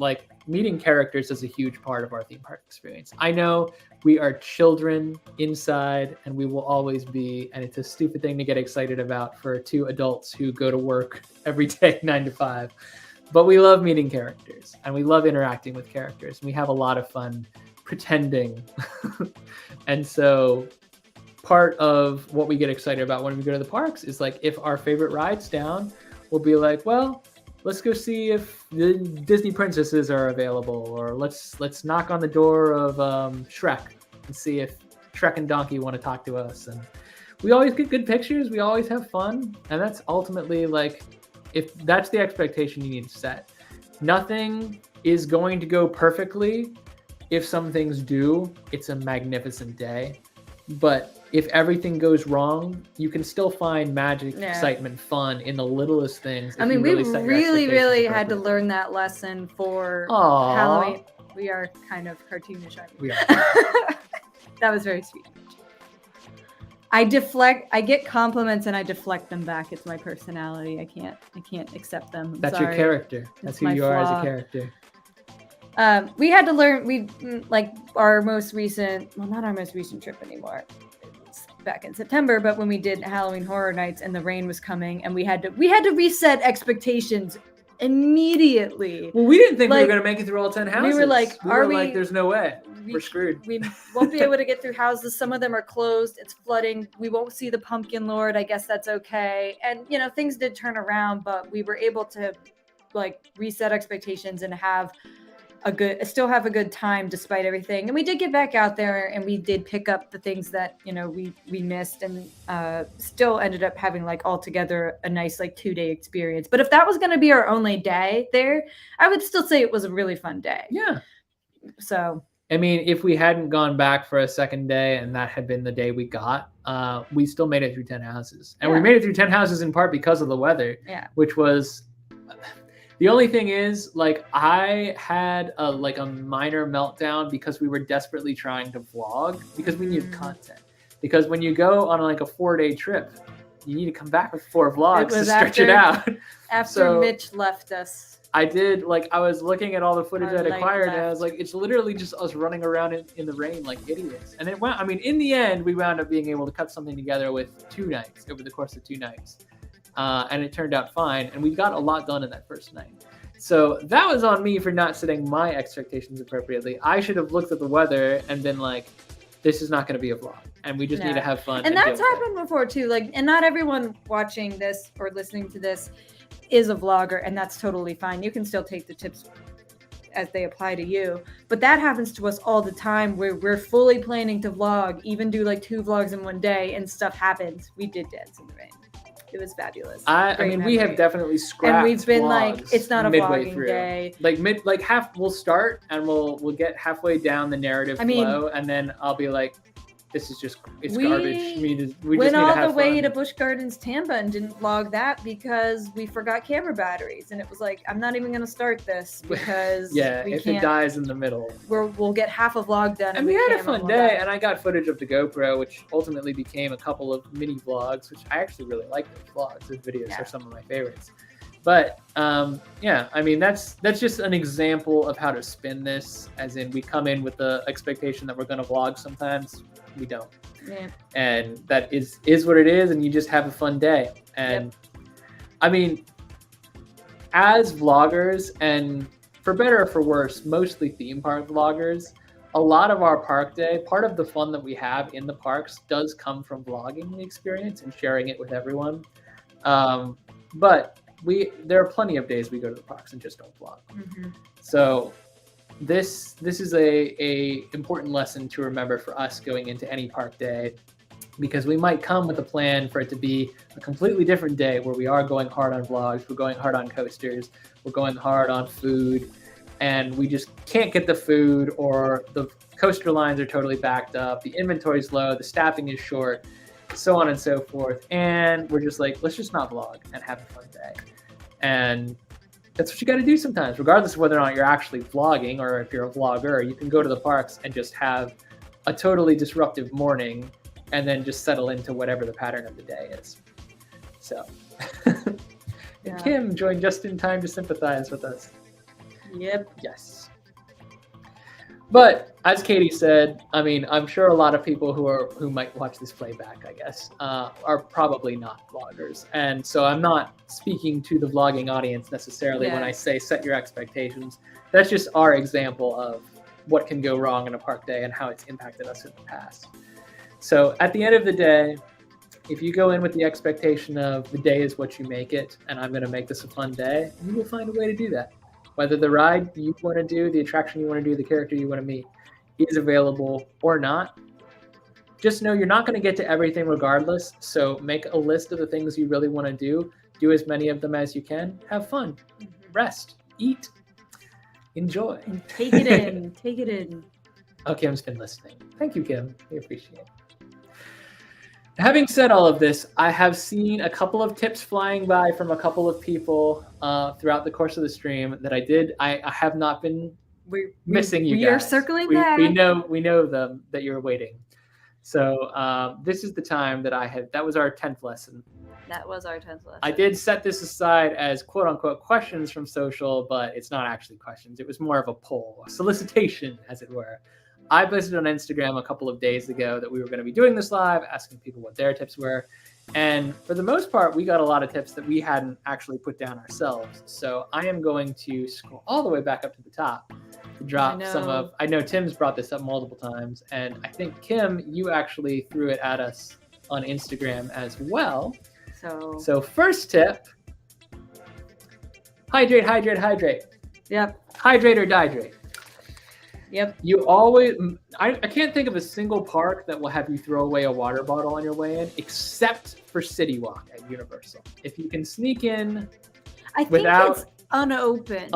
meeting characters is a huge part of our theme park experience. I know we are children inside, and we will always be, and it's a stupid thing to get excited about for 2 adults who go to work every day 9 to 5. But we love meeting characters, and we love interacting with characters, and we have a lot of fun pretending. And so part of what we get excited about when we go to the parks is if our favorite ride's down, we'll be like, well, let's go see if the Disney princesses are available, or let's knock on the door of Shrek and see if Shrek and Donkey want to talk to us. And we always get good pictures. We always have fun, and that's ultimately like, if that's the expectation you need to set. Nothing is going to go perfectly. If some things do, it's a magnificent day. But if everything goes wrong, you can still find magic, excitement, fun in the littlest things. I mean, we really had to learn that lesson for Halloween. We are kind of cartoonish, aren't we? We are. That was very sweet. I get compliments and I deflect them back. It's my personality. I can't accept them. That's your character. That's who you are as a character. We had to learn, like our most recent, well, not our most recent trip anymore. It's back in September, but when we did Halloween Horror Nights and the rain was coming and we had to reset expectations immediately. Well, we didn't think we were going to make it through all 10 houses. We were like, there's no way. We're screwed. We won't be able to get through houses. Some of them are closed. It's flooding. We won't see the Pumpkin Lord. I guess that's okay. And, things did turn around, but we were able to reset expectations and still have a good time despite everything. And we did get back out there and we did pick up the things that, we missed, and still ended up having altogether a nice 2-day experience. But if that was going to be our only day there, I would still say it was a really fun day. Yeah. So, I mean, if we hadn't gone back for a second day and that had been the day we got, we still made it through 10 houses. And we made it through 10 houses in part because of the weather, which was... The only thing is, I had a minor meltdown because we were desperately trying to vlog because we needed content. Because when you go on a 4-day trip, you need to come back with 4 vlogs to stretch it out. After Mitch left us. I did, I was looking at all the footage I'd acquired, and I was like, it's literally just us running around in the rain like idiots. And in the end, we wound up being able to cut something together with 2 nights, over the course of 2 nights. And it turned out fine, and we got a lot done in that first night. So that was on me for not setting my expectations appropriately. I should have looked at the weather and been like, this is not going to be a vlog, and we just need to have fun. And that's happened before too. And not everyone watching this or listening to this is a vlogger, and that's totally fine. You can still take the tips as they apply to you. But that happens to us all the time where we're fully planning to vlog, even do 2 vlogs in one day, and stuff happens. We did dance in the rain. It was fabulous. I mean, we have definitely scrapped. And we've been it's not a vlogging day. We'll start and we'll get halfway down the narrative flow, and then I'll be like, this is just, it's garbage. We just went all the way to Busch Gardens, Tampa, and didn't vlog that because we forgot camera batteries. And it was I'm not even going to start this because if it dies in the middle, we'll get half a vlog done. And we had a fun day, and I got footage of the GoPro, which ultimately became a couple of mini vlogs, which I actually really like those vlogs. Those videos are some of my favorites. But I mean, that's just an example of how to spin this, as in we come in with the expectation that we're going to vlog sometimes. We don't. Yeah. And that is what it is, and you just have a fun day. And I mean, as vloggers, and for better or for worse, mostly theme park vloggers, a lot of our park day, part of the fun that we have in the parks does come from vlogging the experience and sharing it with everyone. But there are plenty of days we go to the parks and just don't vlog. Mm-hmm. So this is a important lesson to remember for us going into any park day, because we might come with a plan for it to be a completely different day where we are going hard on vlogs, we're going hard on coasters, we're going hard on food, and we just can't get the food, or the coaster lines are totally backed up, the inventory's low, the staffing is short, so on and so forth. And we're just like, let's just not vlog and have a fun day. And that's what you got to do sometimes, regardless of whether or not you're actually vlogging or if you're a vlogger. You can go to the parks and just have a totally disruptive morning and then just settle into whatever the pattern of the day is. So, and Kim joined just in time to sympathize with us. Yep. Yes. But as Katie said, I mean, I'm sure a lot of people who might watch this playback, I guess, are probably not vloggers. And so I'm not speaking to the vlogging audience necessarily when I say set your expectations. That's just our example of what can go wrong in a park day and how it's impacted us in the past. So at the end of the day, If you go in with the expectation of the day is what you make it, and I'm going to make this a fun day, you will find a way to do that. Whether the ride you want to do, the attraction you want to do, the character you want to meet is available or not, just know you're not going to get to everything regardless. So make a list of the things you really want to do as many of them as you can, have fun, rest, eat, enjoy. And take it in, take it in. Oh, Kim's been listening. Thank you, Kim. We appreciate it. Having said all of this, I have seen a couple of tips flying by from a couple of people throughout the course of the stream that I have not been missing you guys. We are circling back. We know them, that you're waiting. So this is the time that was our 10th lesson. That was our 10th lesson. I did set this aside as quote unquote questions from social, but it's not actually questions. It was more of a poll, a solicitation, as it were. I posted on Instagram a couple of days ago that we were going to be doing this live, asking people what their tips were. And for the most part, we got a lot of tips that we hadn't actually put down ourselves. So I am going to scroll all the way back up to the top to drop some of, I know Tim's brought this up multiple times, and I think Kim, you actually threw it at us on Instagram as well. So first tip, hydrate, hydrate, hydrate. Yep. Hydrate or dihydrate. Yep. You always, I can't think of a single park that will have you throw away a water bottle on your way in, except for City Walk at Universal. If you can sneak in without it's unopened.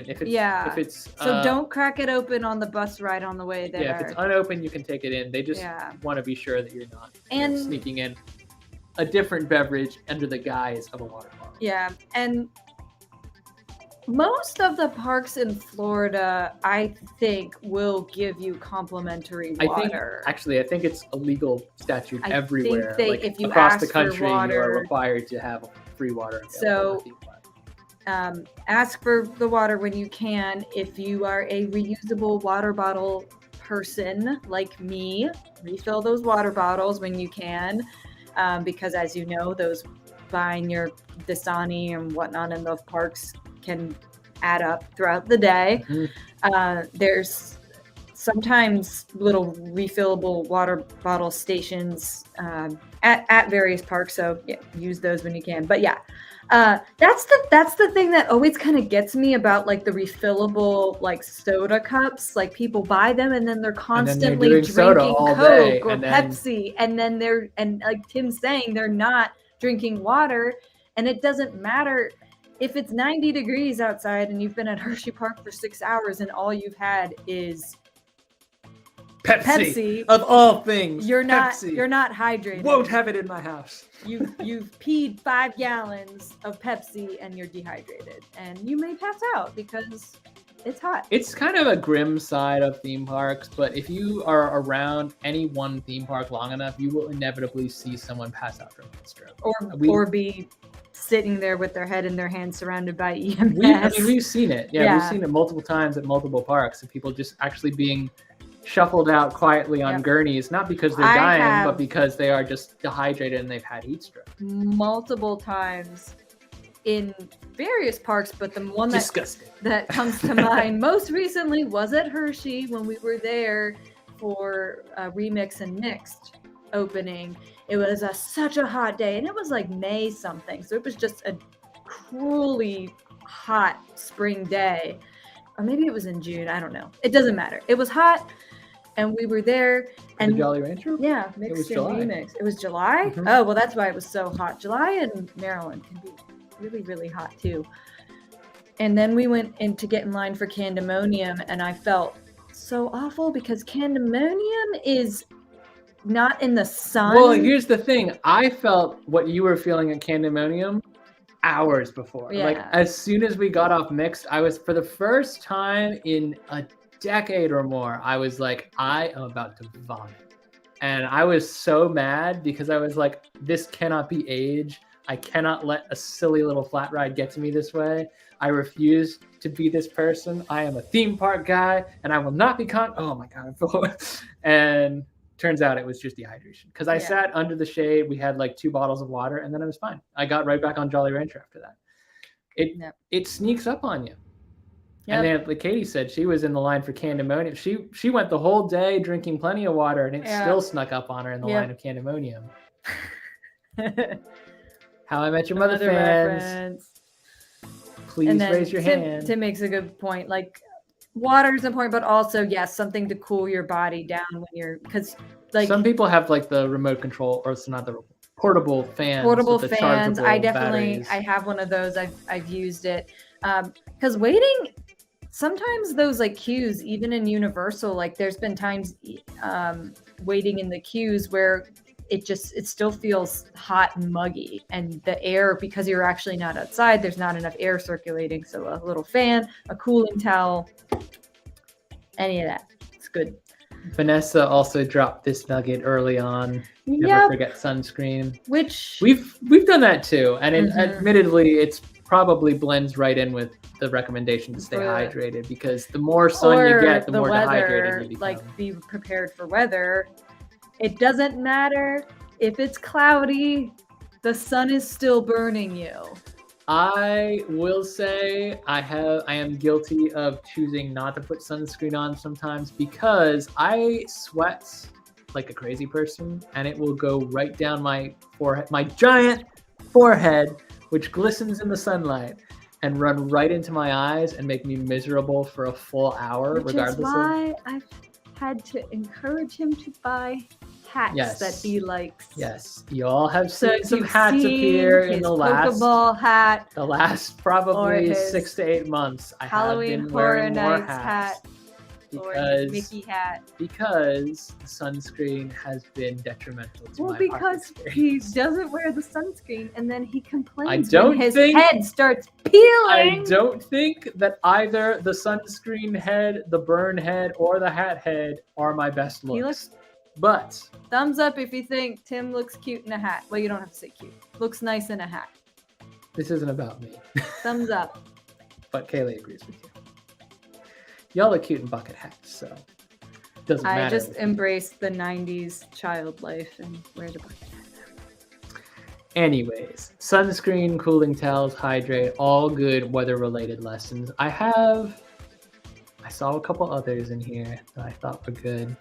If it's so don't crack it open on the bus ride on the way there. Yeah, if it's unopened, you can take it in. They just want to be sure that you're not sneaking in a different beverage under the guise of a water bottle. Yeah, and most of the parks in Florida, I think, will give you complimentary water. I think it's a legal statute everywhere. Think if you across ask the country, for water, you are required to have free water available. So, ask for the water when you can. If you are a reusable water bottle person like me, refill those water bottles when you can, because as you know, those buying your Dasani and whatnot in those parks can add up throughout the day. There's sometimes little refillable water bottle stations at various parks, so use those when you can. But that's the thing that always kind of gets me about like the refillable like soda cups. Like people buy them and then they're constantly drinking Coke or Pepsi, and then like Tim's saying, they're not drinking water, and it doesn't matter if it's 90 degrees outside and you've been at Hershey Park for 6 hours and all you've had is Pepsi. Of all things, you're not hydrated. Won't have it in my house. You've peed 5 gallons of Pepsi and you're dehydrated, and you may pass out because it's hot. It's kind of a grim side of theme parks, but if you are around any one theme park long enough, you will inevitably see someone pass out from heat stroke, or be sitting there with their head in their hands surrounded by EMS. We've seen it. Yeah, we've seen it multiple times at multiple parks, of people just actually being shuffled out quietly on gurneys, not because they're dying, but because they are just dehydrated and they've had heat stroke. Multiple times in various parks, but the one that comes to mind most recently was at Hershey when we were there for Remix and Mixed opening. It was such a hot day, and it was like May something, so it was just a cruelly hot spring day, or maybe it was in June, I don't know, it doesn't matter. It was hot and we were there, and the Jolly Rancher? Yeah, Mixed and Remix. It was July? Mm-hmm. Oh, well, that's why it was so hot. July in Maryland can be really, really hot too. And then we went in to get in line for Candemonium, and I felt so awful because Candemonium is not in the sun. Well, here's the thing. I felt what you were feeling at Candemonium hours before. Like, as soon as we got off Mixed, I was, for the first time in a decade or more, I was like, I am about to vomit. And I was so mad because I was like, this cannot be age. I cannot let a silly little flat ride get to me this way. I refuse to be this person. I am a theme park guy, and I will not be oh my God. And turns out it was just dehydration, because I sat under the shade. We had like 2 bottles of water, and then I was fine. I got right back on Jolly Rancher after that. It sneaks up on you. Yep. And then, like Katie said, she was in the line for Candemonium. She went the whole day drinking plenty of water, and it still snuck up on her in the line of Candemonium. How I Met Your Mother Another fans, reference. please And then raise your hand. Tim makes a good point. Like, water is important, but also, yes, something to cool your body down when you're, because like some people have like the remote control, or it's not the portable fans. portable with the fans. I chargeable definitely, batteries. I have one of those. I've used it. Because waiting, sometimes those like queues, even in Universal, like there's been times waiting in the queues where it still feels hot and muggy, and the air, because you're actually not outside, there's not enough air circulating. So a little fan, a cooling towel, any of that, it's good. Vanessa also dropped this nugget early on. Never Yep. forget sunscreen. Which we've done that too, and Mhm. admittedly, it's probably blends right in with the recommendation to stay hydrated, because the more sun you get, the more dehydrated you become. Like, be prepared for weather. It doesn't matter if it's cloudy, the sun is still burning you. I will say I am guilty of choosing not to put sunscreen on sometimes, because I sweat like a crazy person, and it will go right down my forehead, my giant forehead, which glistens in the sunlight, and run right into my eyes and make me miserable for a full hour. Which regardless is why I've had to encourage him to buy hats that he likes. Yes, you all have So seen some you've hats seen appear in his the last Pokeball hat, probably his 6 to 8 months. I Halloween have been Horror wearing more Nights hats hat, or his Mickey hat. because the sunscreen has been detrimental to my because heart he experience. doesn't wear the sunscreen, and then he complains don't when his think- head starts peeling. I don't think that either the sunscreen head, the burn head, or the hat head are my best looks. He looks- But Thumbs up if you think Tim looks cute in a hat. Well, you don't have to say cute. Looks nice in a hat. this isn't about me. Thumbs up. But Kaylee agrees with you. Y'all look cute in bucket hats, so it doesn't matter. I just embrace the 90s child life and wear the bucket hat. Anyways, sunscreen, cooling towels, hydrate, all good weather-related lessons. I saw a couple others in here that I thought were good.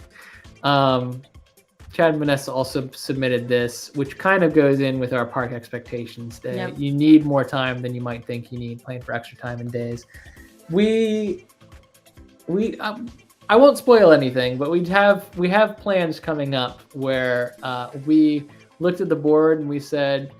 Chad and Vanessa also submitted this, which kind of goes in with our park expectations day. Yep. You need more time than you might think you need, playing for extra time in days. I won't spoil anything, but we have plans coming up where we looked at the board and we said,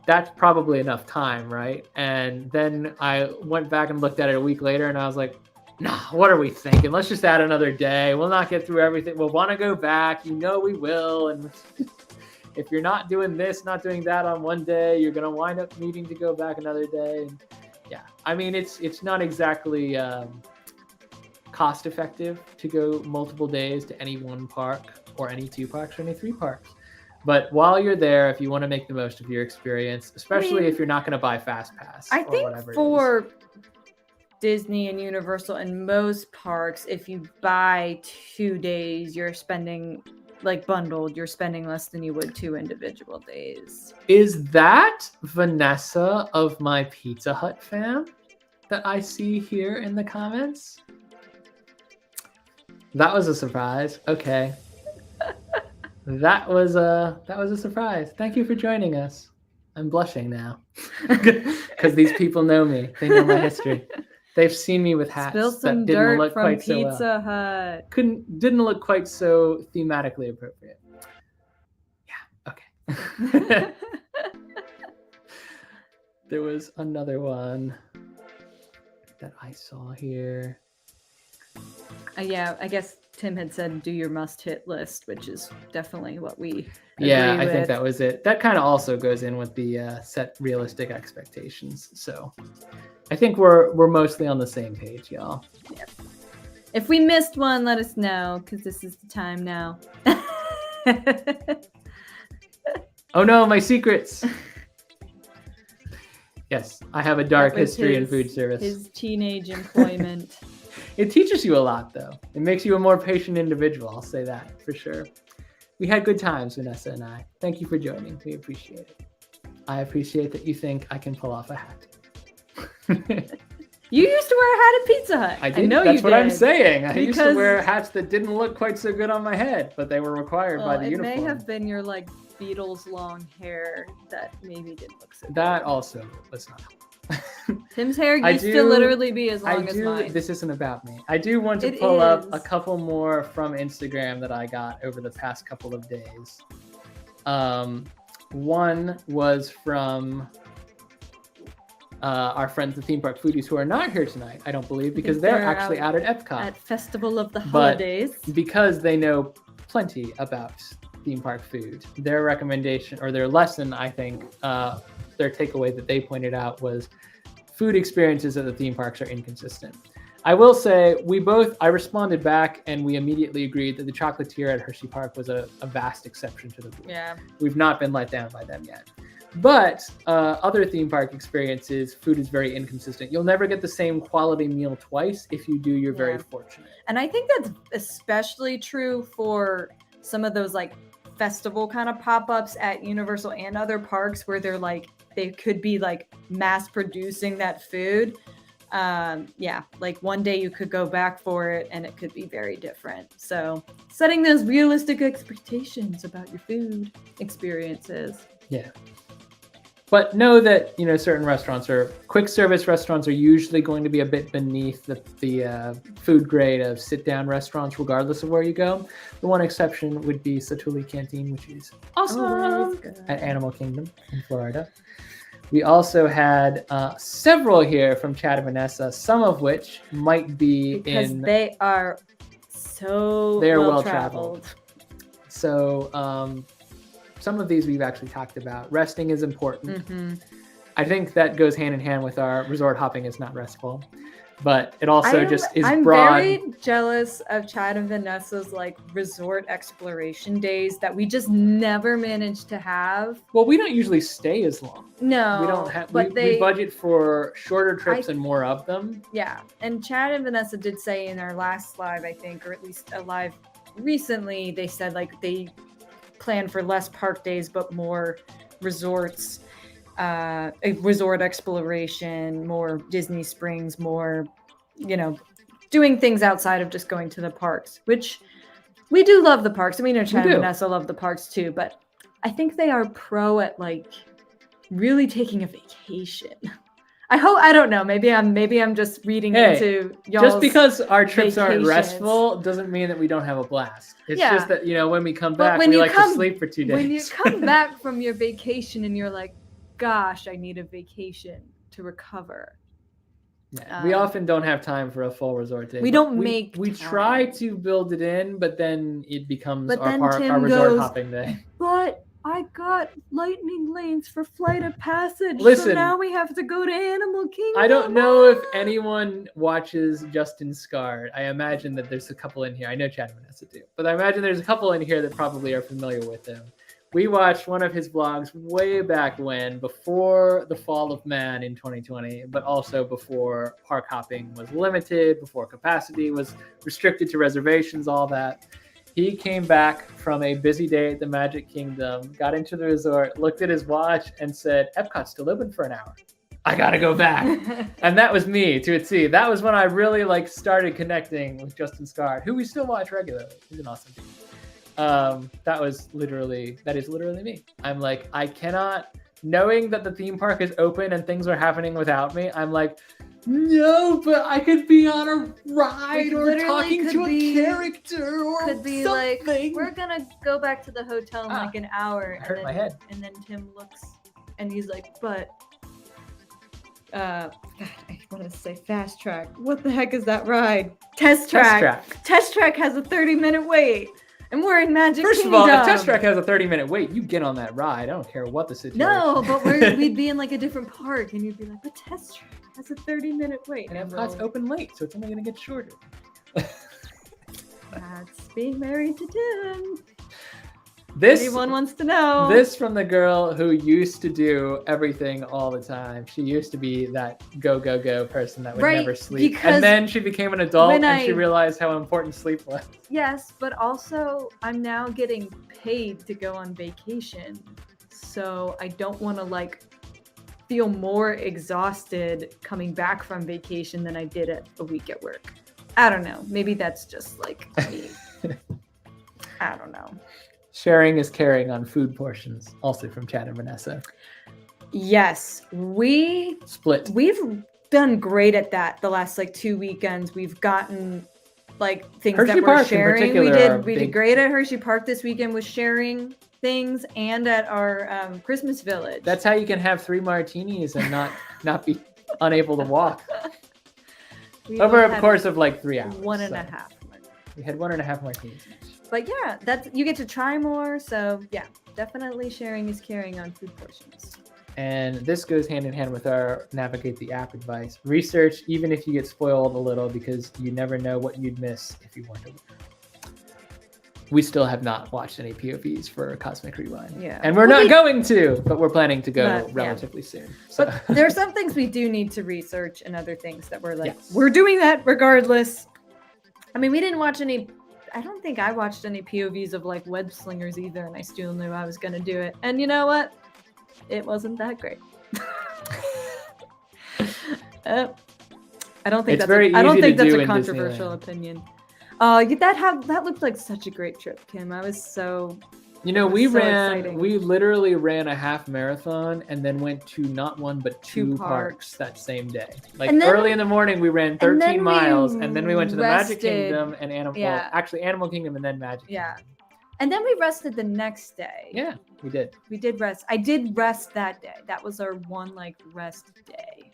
that's probably enough time, right? And then I went back and looked at it a week later, and I was like, nah, what are we thinking? Let's just add another day. We'll not get through everything. We'll want to go back. You know we will. And if you're not doing this, not doing that on one day, you're going to wind up needing to go back another day. And yeah, I mean, it's not exactly cost effective to go multiple days to any one park, or any 2 parks, or any 3 parks. But while you're there, if you want to make the most of your experience, especially if you're not going to buy Fast Pass, I or think whatever for Disney and Universal and most parks, if you buy 2 days, you're spending, like bundled, you're spending less than you would 2 individual days. Is that Vanessa of my Pizza Hut fam that I see here in the comments? That was a surprise. Okay. That was a surprise. Thank you for joining us. I'm blushing now because these people know me. They know my history. They've seen me with hats Spill some that didn't dirt look from quite so well. Pizza Hut. Didn't look quite so thematically appropriate. Yeah. Okay. There was another one that I saw here. Yeah, I guess Tim had said do your must-hit list, which is definitely what we Yeah, agree I think with. that was it. That kind of also goes in with the set realistic expectations. So I think we're mostly on the same page, y'all. Yeah. If we missed one, let us know, because this is the time now. Oh no, my secrets! Yes, I have a dark history in food service. His teenage employment. It teaches you a lot, though. It makes you a more patient individual. I'll say that for sure. We had good times, Vanessa and I. Thank you for joining. We appreciate it. I appreciate that you think I can pull off a hat. You used to wear a hat at Pizza Hut. I did. I know That's you what did. I'm saying. I used to wear Because- hats that didn't look quite so good on my head, but they were required by the uniform. It may have been your like Beatles long hair that maybe didn't look so good. That also was not. Tim's hair I used to do- literally be as long as mine. This isn't about me. I do want to It pull up a is. couple more from Instagram that I got over the past couple of days. One was from our friends, the theme park foodies, who are not here tonight, I don't believe, because they're actually out at Epcot. At Festival of the But Holidays. because they know plenty about theme park food, their recommendation or their lesson, I think, their takeaway that they pointed out was food experiences at the theme parks are inconsistent. I will say I responded back and we immediately agreed that the chocolatier at Hershey Park was a vast exception to the rule. Yeah. We've not been let down by them yet. But other theme park experiences, food is very inconsistent. You'll never get the same quality meal twice. If you do, you're very fortunate. And I think that's especially true for some of those like festival kind of pop-ups at Universal and other parks where they could be like mass producing that food. Like one day you could go back for it and it could be very different. So setting those realistic expectations about your food experiences. Yeah. But know that, certain quick service restaurants are usually going to be a bit beneath the food grade of sit-down restaurants, regardless of where you go. The one exception would be Satuli Canteen, which is awesome at Animal Kingdom in Florida. We also had several here from Chad and Vanessa, some of which might be because they are well traveled. So some of these we've actually talked about. Resting is important. Mm-hmm. I think that goes hand in hand with our resort hopping is not restful, but it also is I'm broad. very jealous of Chad and Vanessa's resort exploration days that we just never managed to have. Well, we don't usually stay as long. No, we don't have. But we budget for shorter trips and more of them. Yeah, and Chad and Vanessa did say in our last live, I think, or at least a live recently, they said they plan for less park days but more resorts, resort exploration, more Disney Springs, more doing things outside of just going to the parks, which we do love the parks, and we know Chad and Vanessa love the parks too, but I think they are pro at really taking a vacation. I don't know. Maybe I'm just reading into y'all's just because our trips aren't vacations. Restful doesn't mean that we don't have a blast. It's just that when we come back, when we you like to sleep for 2 days. When you come back from your vacation and you're like, gosh, I need a vacation to recover. Yeah, we often don't have time for a full resort day. We try to build it in, but then it becomes our resort hopping day. But I got lightning lanes for Flight of Passage. Listen, so now we have to go to Animal Kingdom. I don't know if anyone watches Justin Scarred. I imagine that there's a couple in here. I know Chad and Vanessa do, but I imagine there's a couple in here that probably are familiar with him. We watched one of his vlogs way back when, before the fall of man in 2020, but also before park hopping was limited, before capacity was restricted to reservations, all that. He came back from a busy day at the Magic Kingdom, got into the resort, looked at his watch, and said, Epcot's still open for an hour. I gotta go back. And that was me to a T. That was when I really started connecting with Justin Scarred, who we still watch regularly. He's an awesome dude. That is literally me. I'm I cannot, knowing that the theme park is open and things are happening without me, I'm no, but I could be on a ride or talking to a character or could be something. We're gonna go back to the hotel in an hour. I hurt my head. And then Tim looks and he's but God, I want to say Fast Track. What the heck is that ride? Test Track. Test Track has a 30-minute wait. And we're in Magic Kingdom. First of all, if Test Track has a 30-minute wait, you get on that ride. I don't care what the situation. No, but we'd be in a different park, and you'd be but Test Track has a 30-minute wait. And Epcot's open late, so it's only going to get shorter. That's being married to Tim. This Anyone wants to know. This from the girl who used to do everything all the time. She used to be that go person that would never sleep. And then she became an adult and she realized how important sleep was. Yes, but also I'm now getting paid to go on vacation. So I don't want to feel more exhausted coming back from vacation than I did at a week at work. I don't know. Maybe that's just me. I don't know. Sharing is caring on food portions, also from Chad and Vanessa. Yes, we've done great at that the last like 2 weekends. We've gotten like things Hershey that we're Park in sharing. particular We did great at Hershey Park this weekend with sharing things, and at our Christmas village. That's how you can have 3 martinis and not be unable to walk. Over a course of like 3 hours. 1.5. We had 1.5 martinis each. But yeah, you get to try more. So yeah, definitely sharing is caring on food portions. And this goes hand in hand with our navigate the app advice. Research, even if you get spoiled a little, because you never know what you'd miss if you weren't aware. We still have not watched any POVs for Cosmic Rewind. Yeah. And we're not going to, but we're planning to go relatively soon. So. But there are some things we do need to research and other things that we're like, yes. We're doing that regardless. I mean, we didn't watch any, I don't think I watched any POVs of like web slingers either, and I still knew I was going to do it. And you know what? It wasn't that great. I don't think that's a controversial opinion. That looked like such a great trip, Kim. I was so we literally ran a half marathon and then went to not one but two parks that same day. Like early in the morning we ran 13 miles and then we went to the Magic Kingdom and Animal Kingdom and then Magic Kingdom. And then we rested the next day. Yeah, we did. We did rest. I did rest that day. That was our one rest day.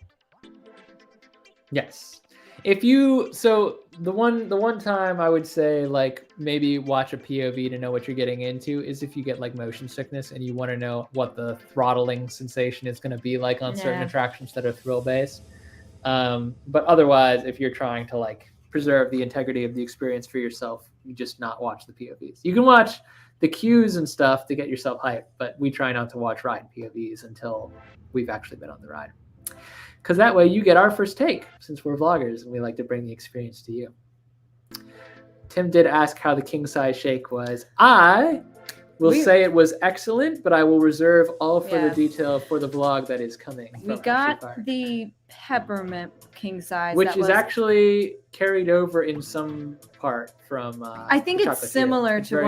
Yes. The one time I would say maybe watch a POV to know what you're getting into is if you get motion sickness and you want to know what the throttling sensation is going to be like on certain attractions that are thrill based. But otherwise, if you're trying to preserve the integrity of the experience for yourself, you just not watch the POVs. You can watch the cues and stuff to get yourself hyped, but we try not to watch ride POVs until we've actually been on the ride. Because that way you get our first take, since we're vloggers and we like to bring the experience to you. Tim did ask how the king size shake was. I will say it was excellent, but I will reserve all further detail for the vlog that is coming. We got the peppermint king size, which is actually carried over in some part from. I think it's similar to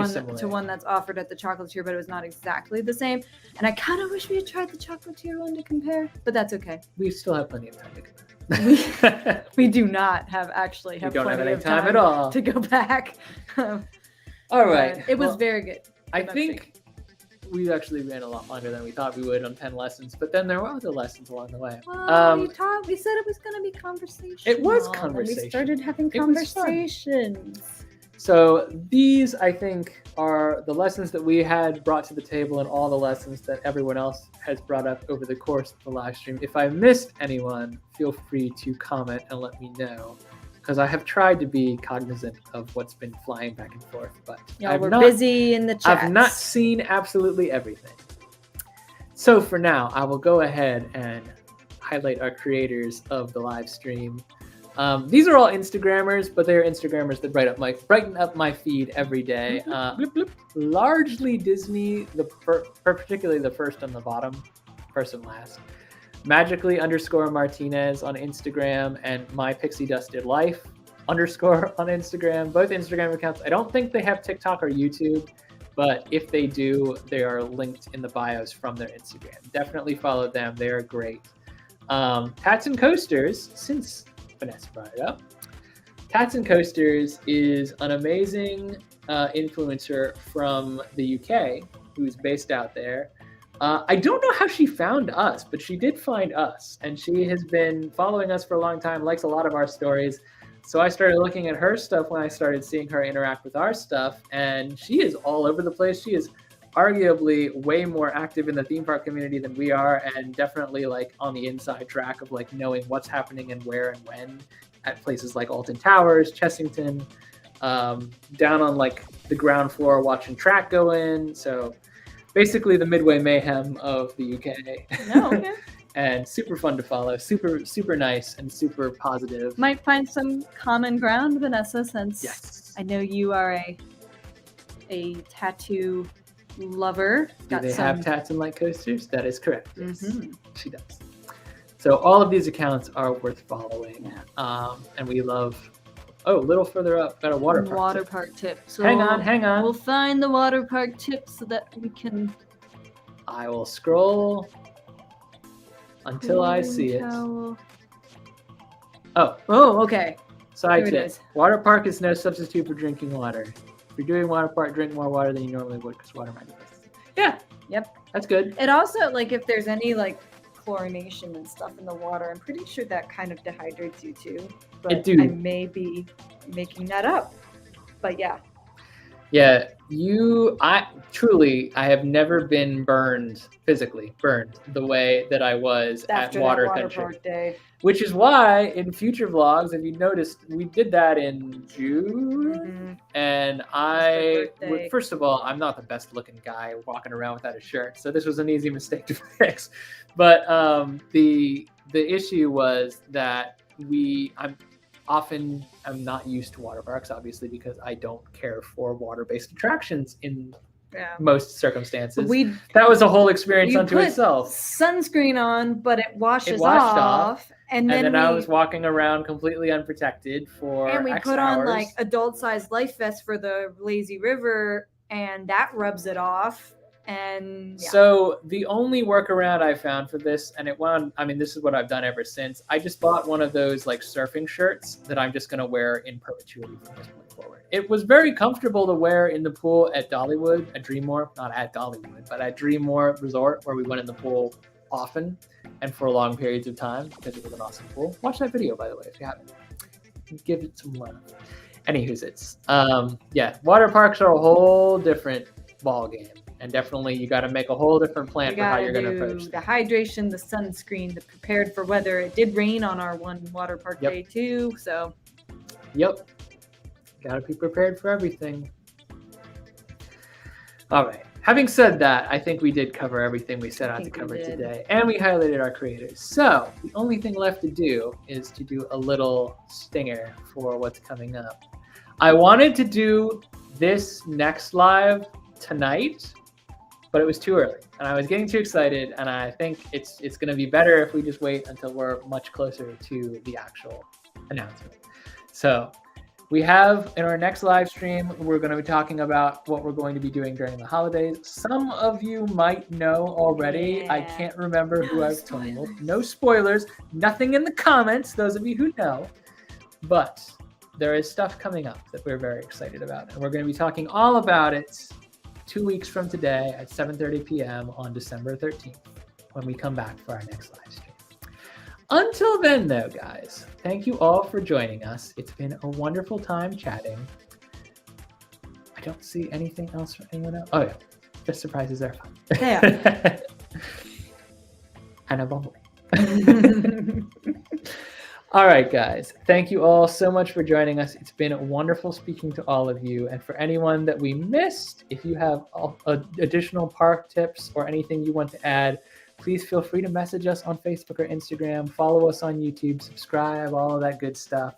one that's offered at the chocolatier, but it was not exactly the same. And I kind of wish we had tried the chocolatier one to compare, but that's okay. We still have plenty of time to compare. we do not have plenty of time at all to go back. All right, it was very good. I think we actually ran a lot longer than we thought we would on 10 lessons, but then there were other lessons along the way. Well, we said it was going to be conversation. It was conversation. We started having conversations. So these, I think, are the lessons that we had brought to the table and all the lessons that everyone else has brought up over the course of the live stream. If I missed anyone, feel free to comment and let me know, because I have tried to be cognizant of what's been flying back and forth, but we're busy in the chat. I've not seen absolutely everything. So for now, I will go ahead and highlight our creators of the live stream. These are all Instagrammers, but they're Instagrammers that brighten up my feed every day. Largely Disney, particularly the first on the bottom, first and last. Magically_Martinez on Instagram and My Pixie Dusted Life _ on Instagram. Both Instagram accounts. I don't think they have TikTok or YouTube, but if they do, they are linked in the bios from their Instagram. Definitely follow them. They are great. Tats and Coasters, since Vanessa brought it up. Tats and Coasters is an amazing influencer from the UK who's based out there. I don't know how she found us, but she did find us, and she has been following us for a long time, likes a lot of our stories. So I started looking at her stuff when I started seeing her interact with our stuff, and she is all over the place. She is arguably way more active in the theme park community than we are, and definitely on the inside track of knowing what's happening and where and when at places like Alton Towers, Chessington, down on the ground floor watching track go in. So basically the Midway Mayhem of the UK. Oh, okay. And super fun to follow, super nice and super positive. Might find some common ground, Vanessa, since I know you are a tattoo lover. Do they have tats and light coasters? That is correct. Yes, she does. So all of these accounts are worth following. And we love Oh, a little further up, got a water park. park tip. So Hang on. We'll find the water park tip so that we can. I will scroll until I see it. Oh, okay. Side Here it tip. is. Water park is no substitute for drinking water. If you're doing water park, drink more water than you normally would because water might be poisonous. Yeah. Yep. That's good. It also, like, if there's any, like, chlorination and stuff in the water, I'm pretty sure that kind of dehydrates you too. But It do. I may be making that up. But yeah. Yeah, I have never been physically burned the way that I was After at Water that Country. park day. Which is why in future vlogs, if you noticed, we did that in June. And first of all, I'm not the best looking guy walking around without a shirt. So this was an easy mistake to fix. But the issue was that I'm not used to water parks, obviously, because I don't care for water-based attractions in most circumstances. That was a whole experience unto itself. Sunscreen on, but it washed off. And then I was walking around completely unprotected for And we X put hours. on like adult-sized life vests for the lazy river, and that rubs it off. And So the only workaround I found for this, and this is what I've done ever since. I just bought one of those like surfing shirts that I'm just going to wear in perpetuity from this point forward. It was very comfortable to wear in the pool at Dollywood, at Dreammore, not at Dollywood, but at Dreammore Resort, where we went in the pool often and for long periods of time because it was an awesome pool. Watch that video, by the way, if you haven't. Give it some love. Anywho's, water parks are a whole different ball game. And definitely you got to make a whole different plan for how you're going to approach the hydration, the sunscreen, the prepared for weather. It did rain on our one water park day too, so. Yep. Got to be prepared for everything. All right. Having said that, I think we did cover everything we set out to cover today. And we highlighted our creators. So the only thing left to do is to do a little stinger for what's coming up. I wanted to do this next live tonight, but it was too early and I was getting too excited, and I think it's going to be better if we just wait until we're much closer to the actual announcement. So we have in our next live stream, we're going to be talking about what we're going to be doing during the holidays. Some of you might know already. I can't remember who I've told. No spoilers, nothing in the comments, those of you who know, but there is stuff coming up that we're very excited about, and we're going to be talking all about it 2 weeks from today at 7:30 p.m. on December 13th when we come back for our next live stream. Until then, though, guys, thank you all for joining us. It's been a wonderful time chatting. I don't see anything else for anyone else. Oh, yeah. Just surprises are fun. Yeah. And a bubbly. All right, guys. Thank you all so much for joining us. It's been wonderful speaking to all of you. And for anyone that we missed, if you have additional park tips or anything you want to add, please feel free to message us on Facebook or Instagram. Follow us on YouTube. Subscribe, all of that good stuff.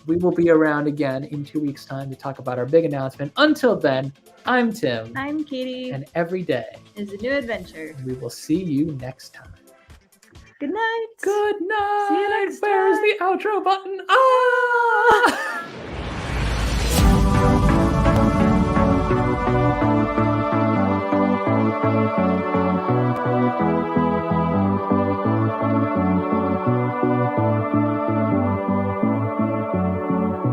We will be around again in 2 weeks' time to talk about our big announcement. Until then, I'm Tim. I'm Katie. And every day is a new adventure. We will see you next time. Good night. Good night. See you next time. Where's the outro button? Ah!